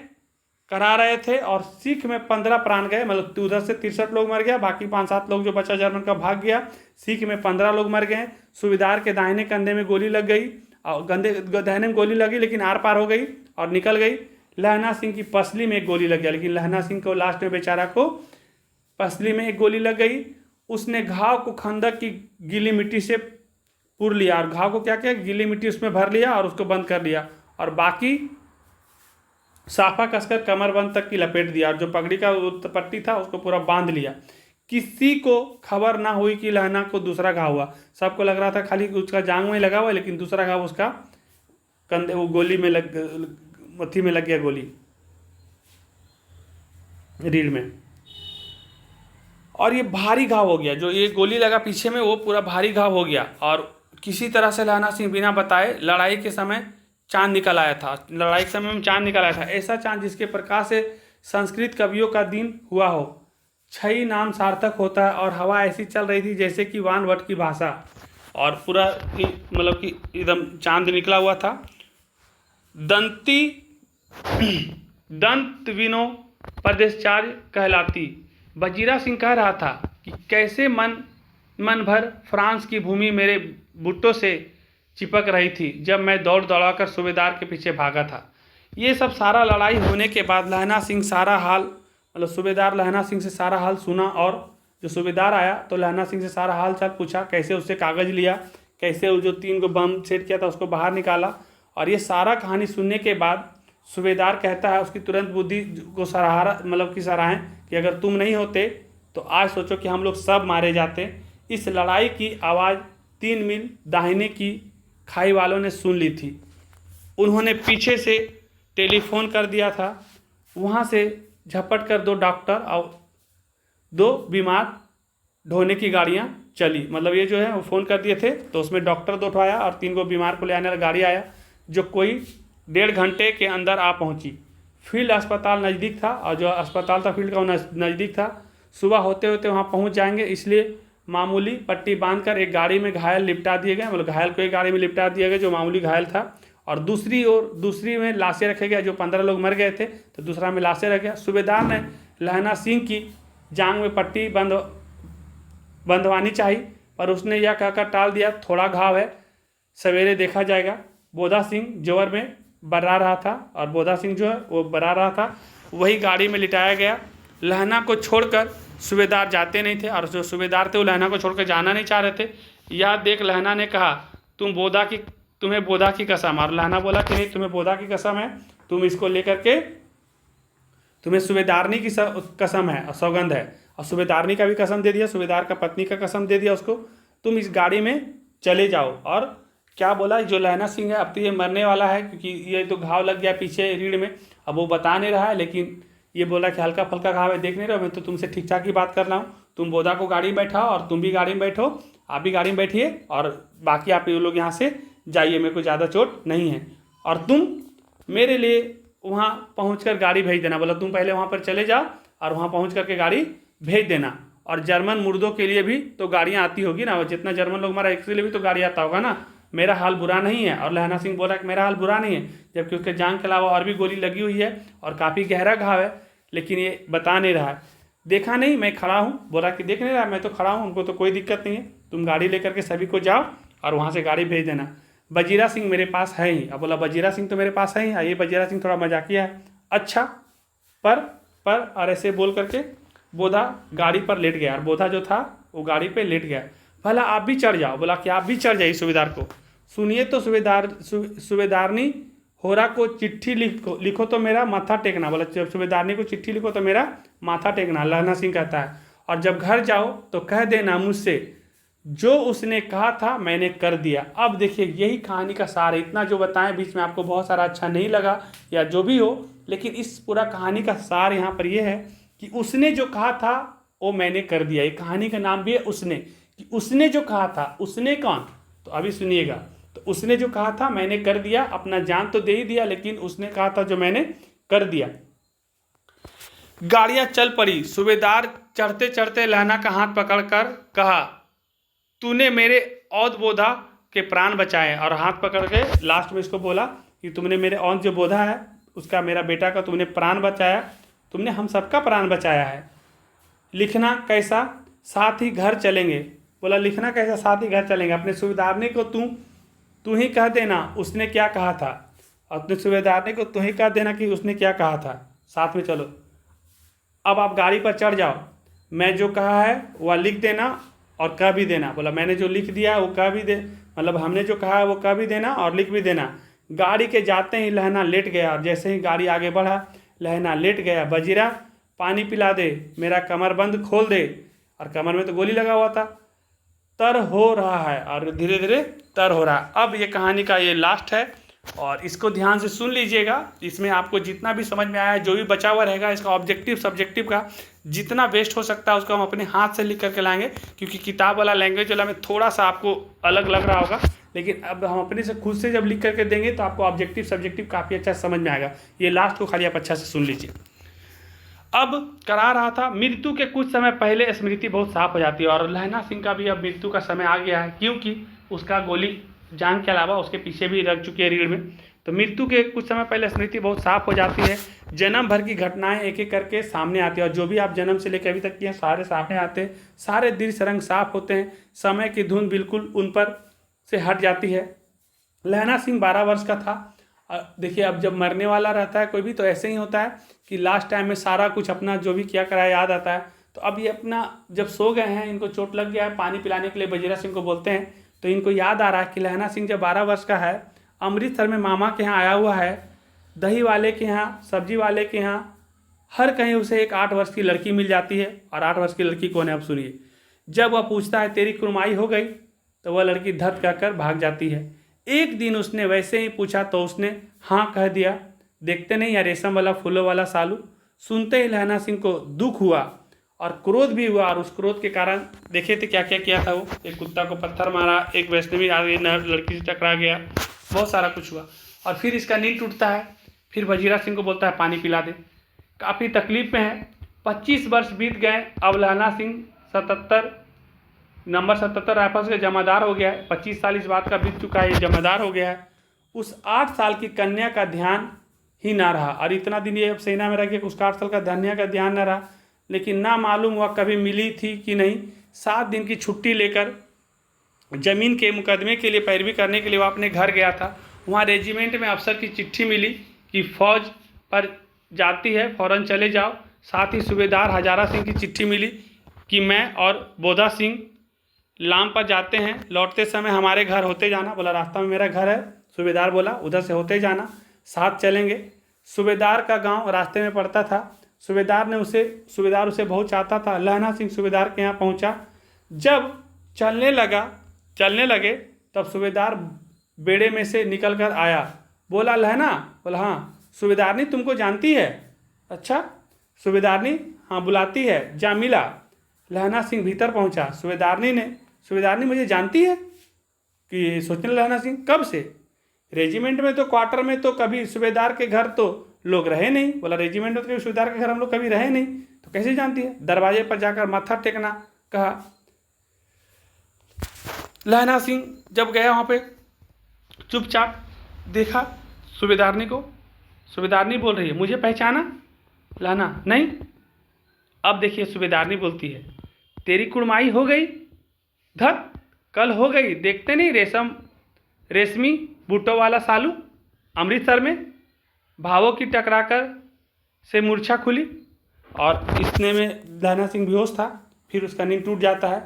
करा रहे थे, और सिख में 15 प्राण गए। मतलब उधर से 63 लोग मर गया, बाकी 5-7 लोग जो बचा जर्मन का भाग गया। सिख में 15 लोग मर गए। सूबेदार के दाहिने कंधे में गोली लग गई, और दाहिने में गोली लगी लेकिन आर पार हो गई और निकल गई। लहना सिंह की पसली में एक गोली लग गया, लेकिन लहना सिंह को लास्ट में बेचारा को पसली में एक गोली लग गई। उसने घाव को खंदक की गीली मिट्टी से पुर लिया, और घाव को क्या किया, गीली मिट्टी उसमें भर लिया और उसको बंद कर लिया, और बाकी साफा कसकर कमरबंद तक की लपेट दिया, और जो पगड़ी का पट्टी था उसको पूरा बांध लिया। किसी को खबर ना हुई कि लहना को दूसरा घाव हुआ। सबको लग रहा था खाली उसका जांग में लगा हुआ, लेकिन दूसरा घाव उसका कंधे, वो गोली में मत्थी में लग गया, गोली रीढ़ में, और ये भारी घाव हो गया। जो ये गोली लगा पीछे में वो पूरा भारी घाव हो गया। और किसी तरह से लहना सिंह बिना बताए लड़ाई के समय चांद निकल आया था, लड़ाई के समय में चांद निकल आया था, ऐसा चांद जिसके प्रकाश से संस्कृत कवियों का दिन हुआ हो, छई नाम सार्थक होता है, और हवा ऐसी चल रही थी जैसे कि वानवट की भाषा, और पूरा मतलब कि एकदम चांद निकला हुआ था। दंती दंत विनो प्रदेशाचार्य कहलाती। वजीरा सिंह कह रहा था कि कैसे मन भर फ्रांस की भूमि मेरे बुट्टों से चिपक रही थी जब मैं दौड़ दौड़ाकर सूबेदार के पीछे भागा था। ये सब सारा लड़ाई होने के बाद लहना सिंह सारा हाल, मतलब सूबेदार लहना सिंह से सारा हाल सुना, और जो सूबेदार आया तो लहना सिंह से सारा हाल चाल पूछा, कैसे उससे कागज़ लिया, कैसे वो जो 3 को बम सेट किया था उसको बाहर निकाला। और ये सारा कहानी सुनने के बाद सूबेदार कहता है उसकी तुरंत बुद्धि को सराहा, मतलब कि सराहें कि अगर तुम नहीं होते तो आज सोचो कि हम लोग सब मारे जाते। इस लड़ाई की आवाज़ 3 मील दाहिने की खाई वालों ने सुन ली थी। उन्होंने पीछे से टेलीफोन कर दिया था। वहाँ से झपट कर 2 डॉक्टर और 2 बीमार ढोने की गाड़ियाँ चली, मतलब ये जो है वो फ़ोन कर दिए थे तो उसमें डॉक्टर 2 ठो आया और 3 को बीमार को ले आने वाला गाड़ी आया, जो कोई 1.5 घंटे के अंदर आ पहुंची। फील्ड अस्पताल नज़दीक था, और जो अस्पताल था फील्ड का वो नज़दीक था। सुबह होते होते वहां पहुंच जाएंगे, इसलिए मामूली पट्टी बांधकर एक गाड़ी में घायल लिपटा दिए गए, मतलब घायल को एक गाड़ी में लिपटा दिया गया जो मामूली घायल था, और दूसरी में लाशें रखे गए। जो 15 लोग मर गए थे तो दूसरा में लाशें रख गया। सूबेदार ने लहना सिंह की जांग में पट्टी बंधवानी चाहिए, पर उसने यह कहकर टाल दिया, थोड़ा घाव है, सवेरे देखा जाएगा। बोधा सिंह जोर में बर्रा रहा था, और बोधा सिंह जो है वो बर्रा रहा था, वही गाड़ी में लिटाया गया। लहना को छोड़कर सूबेदार जाते नहीं थे, और जो सूबेदार थे वो लहना को छोड़कर जाना नहीं चाह रहे थे। यह देख लहना ने कहा, तुम्हें बोधा की कसम। और लहना बोला कि नहीं, तुम्हें बोधा की कसम है, तुम इसको लेकर के, तुम्हें सूबेदारनी की कसम है और सौगंध है। और सूबेदारनी का भी कसम दे दिया, सूबेदार का पत्नी का कसम दे दिया उसको, तुम इस गाड़ी में चले जाओ। और क्या बोला, जो लहना सिंह है अब तो ये मरने वाला है, क्योंकि ये तो घाव लग गया पीछे रीढ़ में। अब वो बता नहीं रहा है, लेकिन ये बोला कि हल्का फुल्का घाव है, देख नहीं रहा, मैं तो तुमसे ठीक ठाक ही बात कर रहा हूँ। तुम बोधा को गाड़ी में बैठाओ और तुम भी गाड़ी में बैठो, आप भी गाड़ी में बैठिए, और बाकी आप ये लोग यहाँ से जाइए, मेरे को ज़्यादा चोट नहीं है। और तुम मेरे लिए वहाँ पहुँच गाड़ी भेज देना। बोला तुम पहले वहाँ पर चले जाओ और वहाँ पहुँच करके गाड़ी भेज देना। और जर्मन मुर्दों के लिए भी तो गाड़ियाँ आती होगी ना, जितना जर्मन लोग मारा इसके लिए भी तो गाड़ी आता होगा ना। मेरा हाल बुरा नहीं है। और लहना सिंह बोला कि मेरा हाल बुरा नहीं है, जबकि उसके जांग के अलावा और भी गोली लगी हुई है और काफ़ी गहरा घाव है, लेकिन ये बता नहीं रहा है। देखा नहीं, मैं खड़ा हूँ। बोला कि देख नहीं रहा, मैं तो खड़ा हूँ, हमको तो कोई दिक्कत नहीं है, तुम गाड़ी लेकर के सभी को जाओ और वहाँ से गाड़ी भेज देना। वजीरा सिंह मेरे पास है ही। अब बोला वजीरा सिंह तो मेरे पास है ही। ये वजीरा सिंह थोड़ा मजाकिया है। अच्छा, पर और ऐसे बोल करके बोधा गाड़ी पर लेट गया, और बोधा जो था वो गाड़ी पे लेट गया। भला आप भी चढ़ जाओ। बोला कि आप भी चढ़ जाइए सूबेदार को। सुनिए तो सूबेदारनी होरा को चिट्ठी लिखो तो मेरा माथा टेकना। बोला जब सूबेदारनी को चिट्ठी लिखो तो मेरा माथा टेकना, लहना सिंह कहता है। और जब घर जाओ तो कह देना मुझसे जो उसने कहा था मैंने कर दिया। अब देखिए यही कहानी का सार है। इतना जो बताएं बीच में आपको बहुत सारा अच्छा नहीं लगा या जो भी हो, लेकिन इस पूरा कहानी का सार यहाँ पर यह है कि उसने जो कहा था वो मैंने कर दिया। ये कहानी का नाम भी है उसने, कि उसने जो कहा था। उसने कौन, तो अभी सुनिएगा। तो उसने जो कहा था मैंने कर दिया, अपना जान तो दे ही दिया, लेकिन उसने कहा था जो मैंने कर दिया। गाड़ियां चल पड़ी। सूबेदार चढ़ते चढ़ते लहना का हाथ पकड़कर कहा, तूने मेरे औद बोधा के प्राण बचाए। और हाथ पकड़ के लास्ट में इसको बोला कि तुमने मेरे औद जो बोधा है उसका, मेरा बेटा का तुमने प्राण बचाया, तुमने हम सबका प्राण बचाया है। लिखना कैसा, साथ ही घर चलेंगे। बोला लिखना कैसा, साथ ही घर चलेंगे। अपने सूबेदारनी को तू ही कह देना उसने क्या कहा था। अपने सूबेदारनी को तू ही कह देना कि उसने क्या कहा था, साथ में चलो। अब आप गाड़ी पर चढ़ जाओ, मैं जो कहा है वह लिख देना और कह भी देना। बोला मैंने जो लिख दिया है वो कह भी दे, मतलब हमने जो कहा है वो कह भी देना और लिख भी देना। गाड़ी के जाते ही लहना लेट गया, और जैसे ही गाड़ी आगे बढ़ा लहना लेट गया। वजीरा पानी पिला दे, मेरा कमरबंद खोल दे। और कमर में तो गोली लगा हुआ था। तर हो रहा है, और धीरे धीरे तर हो रहा है। अब ये कहानी का ये लास्ट है। और इसको ध्यान से सुन लीजिएगा। इसमें आपको जितना भी समझ में आया है, जो भी बचा हुआ रहेगा, इसका ऑब्जेक्टिव सब्जेक्टिव का जितना वेस्ट हो सकता है उसको हम अपने हाथ से लिख करके लाएंगे, क्योंकि किताब वाला लैंग्वेज वाला में थोड़ा सा आपको अलग लग रहा होगा, लेकिन अब हम अपने से खुद से जब लिख करके देंगे तो आपको ऑब्जेक्टिव सब्जेक्टिव काफ़ी अच्छा समझ में आएगा। ये लास्ट को खाली आप अच्छा से सुन लीजिए। अब करा रहा था, मृत्यु के कुछ समय पहले स्मृति बहुत साफ हो जाती है, और लहना सिंह का भी अब मृत्यु का समय आ गया है, क्योंकि उसका गोली जान के अलावा उसके पीछे भी लग चुकी है रीढ़ में। तो मृत्यु के कुछ समय पहले स्मृति बहुत साफ हो जाती है। जन्म भर की घटनाएं एक एक करके सामने आती है, और जो भी आप जन्म से लेकर अभी तक किए हैं सारे सामने आते हैं, सारे दृश्य रंग साफ होते हैं, समय की धुन बिल्कुल उन पर से हट जाती है। लहना सिंह 12 वर्ष का था। देखिए, अब जब मरने वाला रहता है कोई भी, तो ऐसे ही होता है कि लास्ट टाइम में सारा कुछ अपना जो भी किया कराया याद आता है। तो अब ये अपना जब सो गए हैं, इनको चोट लग गया है, पानी पिलाने के लिए बजीरा सिंह को बोलते हैं, तो इनको याद आ रहा है कि लहना सिंह जब 12 वर्ष का है, अमृतसर में मामा के यहाँ आया हुआ है, दही वाले के यहाँ, सब्जी वाले के यहाँ, हर कहीं उसे एक 8 वर्ष की लड़की मिल जाती है। और 8 वर्ष की लड़की कौन है अब सुनिए। जब वह पूछता है तेरी कुर्माई हो गई, तो वह लड़की धत कहकर भाग जाती है। एक दिन उसने वैसे ही पूछा तो उसने हाँ कह दिया। देखते नहीं या रेशम वाला फूलों वाला सालू। सुनते ही लहना सिंह को दुख हुआ और क्रोध भी हुआ, और उस क्रोध के कारण देखे थे क्या क्या किया था वो। एक कुत्ता को पत्थर मारा, एक वैष्णवी आ गई, लड़की से टकरा गया, बहुत सारा कुछ हुआ। और फिर इसका नींद टूटता है, फिर वजीरा सिंह को बोलता है पानी पिला दे। काफ़ी तकलीफ में है। 25 वर्ष बीत गए। अब लहना सिंह 77 राइफल्स का जमादार हो गया है। 25 साल इस बात का बीत चुका है, ये जमादार हो गया है। उस 8 साल की कन्या का ध्यान ही ना रहा, और इतना दिन ये अब सेना में रह गया, उसका 8 साल का कन्या का ध्यान ना रहा। लेकिन ना मालूम हुआ कभी मिली थी कि नहीं। 7 दिन की छुट्टी लेकर ज़मीन के मुकदमे के लिए पैरवी करने के लिए वो अपने घर गया था। वहाँ रेजिमेंट में अफसर की चिट्ठी मिली कि फ़ौज पर जाती है, फ़ौरन चले जाओ। साथ ही सूबेदार हजारा सिंह की चिट्ठी मिली कि मैं और बोधा सिंह लाम पर जाते हैं, लौटते समय हमारे घर होते जाना। बोला रास्ता में मेरा घर है। सूबेदार बोला उधर से होते जाना, साथ चलेंगे। सूबेदार का गांव रास्ते में पड़ता था। सूबेदार उसे बहुत चाहता था। लहना सिंह सूबेदार के यहाँ पहुँचा। जब चलने लगे तब सूबेदार बेड़े में से निकल कर आया। बोला लहना? बोला हाँ। सूबेदारनी तुमको जानती है? अच्छा। सूबेदारनी हाँ बुलाती है, जा मिला। लहना सिंह भीतर पहुंचा। सूबेदारनी मुझे जानती है कि सोचने लहना सिंह कब से? रेजिमेंट में तो क्वार्टर में तो कभी सूबेदार के घर तो लोग रहे नहीं। बोला रेजिमेंट में तो कभी सूबेदार के घर हम लोग कभी रहे नहीं, तो कैसे जानती है? दरवाजे पर जाकर माथा टेकना कहा। लहना सिंह जब गया वहाँ पे चुपचाप देखा सूबेदारनी को। सूबेदारनी बोल रही है मुझे पहचाना? लहना नहीं। अब देखिए सूबेदारनी बोलती है तेरी कुड़माई हो गई? धत कल हो गई, देखते नहीं रेशमी बूटों वाला सालू अमृतसर में भावों की टकराकर से मूर्छा खुली। और इतने में लहना सिंह बेहोश था। फिर उसका नींद टूट जाता है।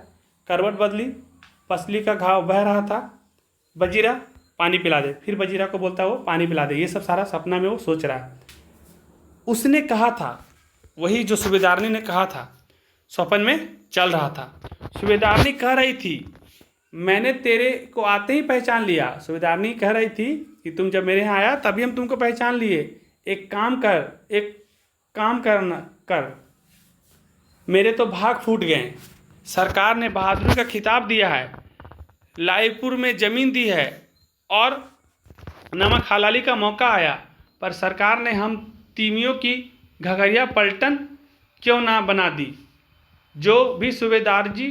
करवट बदली, पसली का घाव बह रहा था। बजीरा पानी पिला दे। फिर बजीरा को बोलता है वो पानी पिला दे। ये सब सारा सपना में वो सोच रहा है। उसने कहा था वही जो सूबेदारनी ने कहा था, स्वप्न में चल रहा था। सूबेदारनी कह रही थी मैंने तेरे को आते ही पहचान लिया। सूबेदारनी कह रही थी कि तुम जब मेरे यहाँ आया तभी हम तुमको पहचान लिए। एक काम कर, मेरे तो भाग फूट गए। सरकार ने बहादुरी का खिताब दिया है, लाईपुर में ज़मीन दी है और नमक हलाली का मौका आया, पर सरकार ने हम तीमियों की घघरिया पलटन क्यों ना बना दी, जो भी सूबेदार जी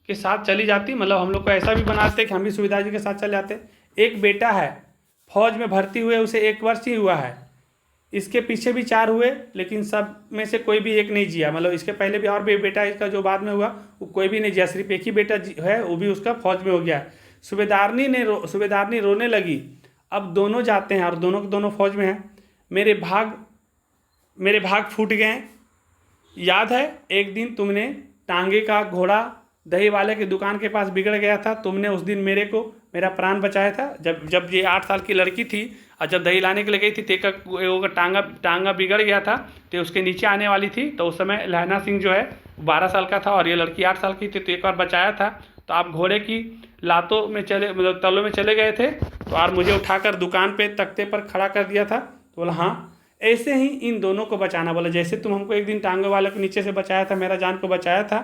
के साथ चली जाती। मतलब हम लोग को ऐसा भी बनाते कि हम भी सूबेदार जी के साथ चले जाते। एक बेटा है, फौज में भर्ती हुए उसे 1 वर्ष ही हुआ है। इसके पीछे भी 4 हुए, लेकिन सब में से कोई भी एक नहीं जिया। मतलब इसके पहले भी और भी बेटा इसका जो बाद में हुआ वो कोई भी नहीं जिया, सिर्फ एक ही बेटा है, वो भी उसका फौज में हो गया। सूबेदारनी रोने लगी। अब दोनों जाते हैं और दोनों फौज में हैं। मेरे भाग फूट गए। याद है एक दिन तुमने टांगे का घोड़ा दही वाले की दुकान के पास बिगड़ गया था, तुमने उस दिन मेरा प्राण बचाया था। जब ये 8 साल की लड़की थी और जब दही लाने के लिए गई थी तो टांगा बिगड़ गया था, तो उसके नीचे आने वाली थी। तो उस समय लहना सिंह जो है 12 साल का था और ये लड़की 8 साल की थी, तो एक बार बचाया था। तो आप घोड़े की लातों में चले, मतलब तलों में चले गए थे तो यार मुझे उठाकर दुकान पे तख्ते पर खड़ा कर दिया था। तो बोला हाँ, ऐसे ही इन दोनों को बचाना। बोला जैसे तुम हमको एक दिन टांगे वाले को नीचे से बचाया था, मेरा जान को बचाया था,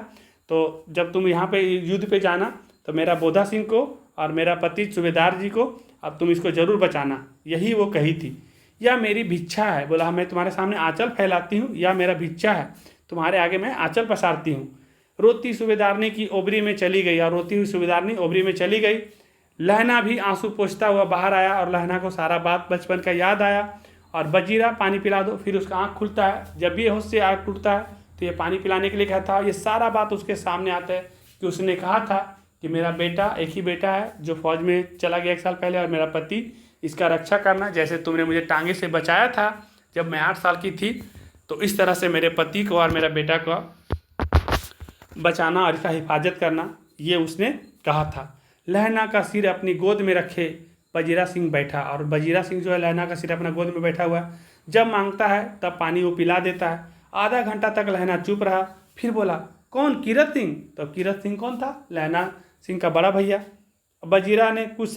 तो जब तुम यहाँ पे युद्ध पे जाना तो मेरा बोधा सिंह को और मेरा पति सूबेदार जी को अब तुम इसको ज़रूर बचाना। यही वो कही थी। या मेरी भिक्षा है, बोला मैं तुम्हारे सामने आंचल फैलाती हूँ, या मेरा भिक्षा है, तुम्हारे आगे मैं आंचल पसारती हूँ। रोती सूबेदारनी की ओबरी में चली गई, और रोती हुई सूबेदारनी ओबरी में चली गई। लहना भी आंसू पोंछता हुआ बाहर आया, और लहना को सारा बात बचपन का याद आया। और बजीरा पानी पिला दो, फिर उसका आँख खुलता है। जब भी होश से आँख टूटता है तो ये पानी पिलाने के लिए कहता है। ये सारा बात उसके सामने आता है कि उसने कहा था कि मेरा बेटा, एक ही बेटा है जो फौज में चला गया 1 साल पहले, और मेरा पति, इसका रक्षा करना। जैसे तुमने मुझे टांगे से बचाया था जब मैं 8 साल की थी, तो इस तरह से मेरे पति को और मेरा बेटा को बचाना और इसका हिफाजत करना, ये उसने कहा था। लहना का सिर अपनी गोद में रखे बजीरा सिंह बैठा, और बजीरा सिंह जो है लहना का सिर अपना गोद में बैठा हुआ है। जब मांगता है तब पानी वो पिला देता है। आधा घंटा तक लहना चुप रहा, फिर बोला कौन? कीरत सिंह। तो कीरत सिंह कौन था? लहना सिंह का बड़ा भैया। बजीरा ने कुछ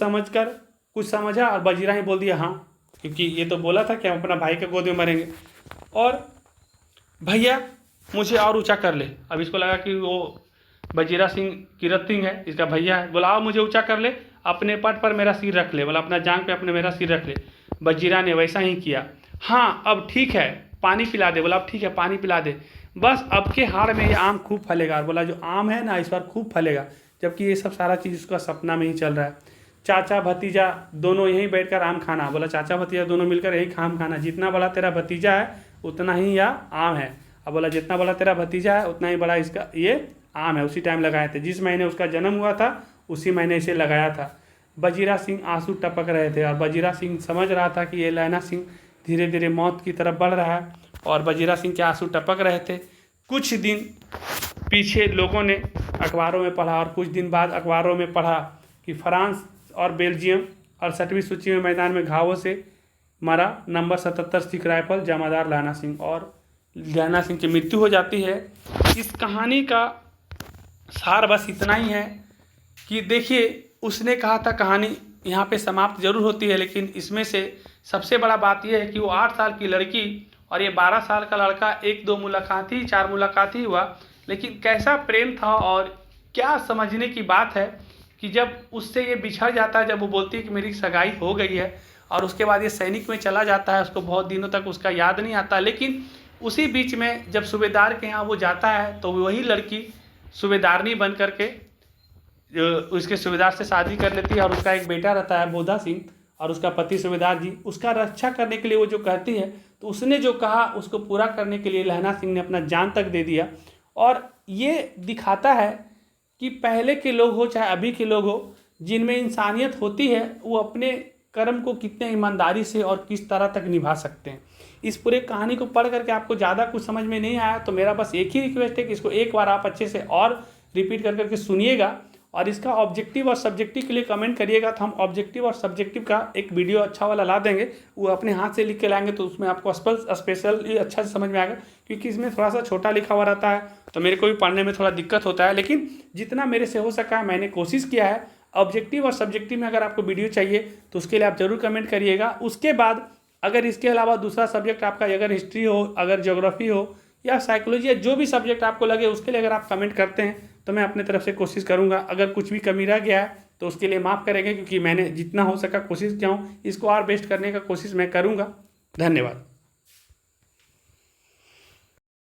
समझा और बजीरा ही बोल दिया हाँ, क्योंकि ये तो बोला था कि हम अपना भाई के गोद में मरेंगे। और भैया मुझे और ऊंचा कर ले। अब इसको लगा कि वो बजीरा सिंह कीरत सिंह है, इसका भैया है। बोला आओ मुझे ऊंचा कर ले, अपने पट पर मेरा सिर रख ले। बोला अपना जांग पे अपने मेरा सिर रख ले। बजीरा ने वैसा ही किया। हाँ अब ठीक है, पानी पिला दे। बोला अब ठीक है, पानी पिला दे। बस अब के हाड़ में ये आम खूब फलेगा। और बोला जो आम है ना इस बार खूब फलेगा, जबकि ये सब सारा चीज़ उसका सपना में ही चल रहा है। चाचा भतीजा दोनों यहीं बैठकर आम खाना। बोला चाचा भतीजा दोनों मिलकर यही आम खाना। जितना बड़ा तेरा भतीजा है उतना ही यह आम है। अब बोला जितना बड़ा तेरा भतीजा है उतना ही बड़ा इसका ये आम है। उसी टाइम लगाए थे, जिस महीने उसका जन्म हुआ था उसी महीने इसे लगाया था। बजीरा सिंह आंसू टपक रहे थे, और बजीरा सिंह समझ रहा था कि ये लहना सिंह धीरे धीरे मौत की तरफ बढ़ रहा है, और बजीरा सिंह के आंसू टपक रहे थे। कुछ दिन पीछे लोगों ने अखबारों में पढ़ा, और कुछ दिन बाद अखबारों में पढ़ा कि फ्रांस और बेल्जियम 68वीं सूची में मैदान में घावों से मरा नंबर 77 सिख राइफल जमादार लहना सिंह, और लहना सिंह की मृत्यु हो जाती है। इस कहानी का सार बस इतना ही है कि देखिए उसने कहा था कहानी यहाँ पे समाप्त जरूर होती है, लेकिन इसमें से सबसे बड़ा बात यह है कि वो 8 साल की लड़की और ये 12 साल का लड़का 1-2 मुलाकात ही 4 मुलाकात ही हुआ, लेकिन कैसा प्रेम था। और क्या समझने की बात है कि जब उससे ये बिछड़ जाता है, जब वो बोलती है कि मेरी सगाई हो गई है, और उसके बाद ये सैनिक में चला जाता है, उसको बहुत दिनों तक उसका याद नहीं आता। लेकिन उसी बीच में जब सूबेदार के यहाँ वो जाता है तो वही लड़की सूबेदारनी बन करके उसके सूबेदार से शादी कर लेती है, और उसका एक बेटा रहता है बोधा सिंह, और उसका पति सूबेदार जी उसका रक्षा करने के लिए वो जो कहती है, तो उसने जो कहा उसको पूरा करने के लिए लहना सिंह ने अपना जान तक दे दिया। और ये दिखाता है कि पहले के लोग हो चाहे अभी के लोग हो, जिनमें इंसानियत होती है वो अपने कर्म को कितने ईमानदारी से और किस तरह तक निभा सकते हैं। इस पूरे कहानी को पढ़ करके आपको ज़्यादा कुछ समझ में नहीं आया तो मेरा बस एक ही रिक्वेस्ट है कि इसको एक बार आप अच्छे से और रिपीट कर करके सुनिएगा, और इसका ऑब्जेक्टिव और सब्जेक्टिव के लिए कमेंट करिएगा, तो हम ऑब्जेक्टिव और सब्जेक्टिव का एक वीडियो अच्छा वाला ला देंगे। वो अपने हाथ से लिख के लाएंगे तो उसमें आपको स्पेशल अच्छा से समझ में आएगा, क्योंकि इसमें थोड़ा सा छोटा लिखा हुआ रहता है तो मेरे को भी पढ़ने में थोड़ा दिक्कत होता है। लेकिन जितना मेरे से हो सका है मैंने कोशिश किया है। ऑब्जेक्टिव और सब्जेक्टिव में अगर आपको वीडियो चाहिए तो उसके लिए आप ज़रूर कमेंट करिएगा। उसके बाद अगर इसके अलावा दूसरा सब्जेक्ट आपका अगर हिस्ट्री हो, अगर ज्योग्राफी हो, या साइकोलॉजी, या जो भी सब्जेक्ट आपको लगे उसके लिए अगर आप कमेंट करते हैं तो मैं अपने तरफ से कोशिश करूंगा। अगर कुछ भी कमी रह गया है तो उसके लिए माफ़ करेंगे, क्योंकि मैंने जितना हो सका कोशिश किया हूँ, इसको और बेस्ट करने का कोशिश मैं करूँगा। धन्यवाद।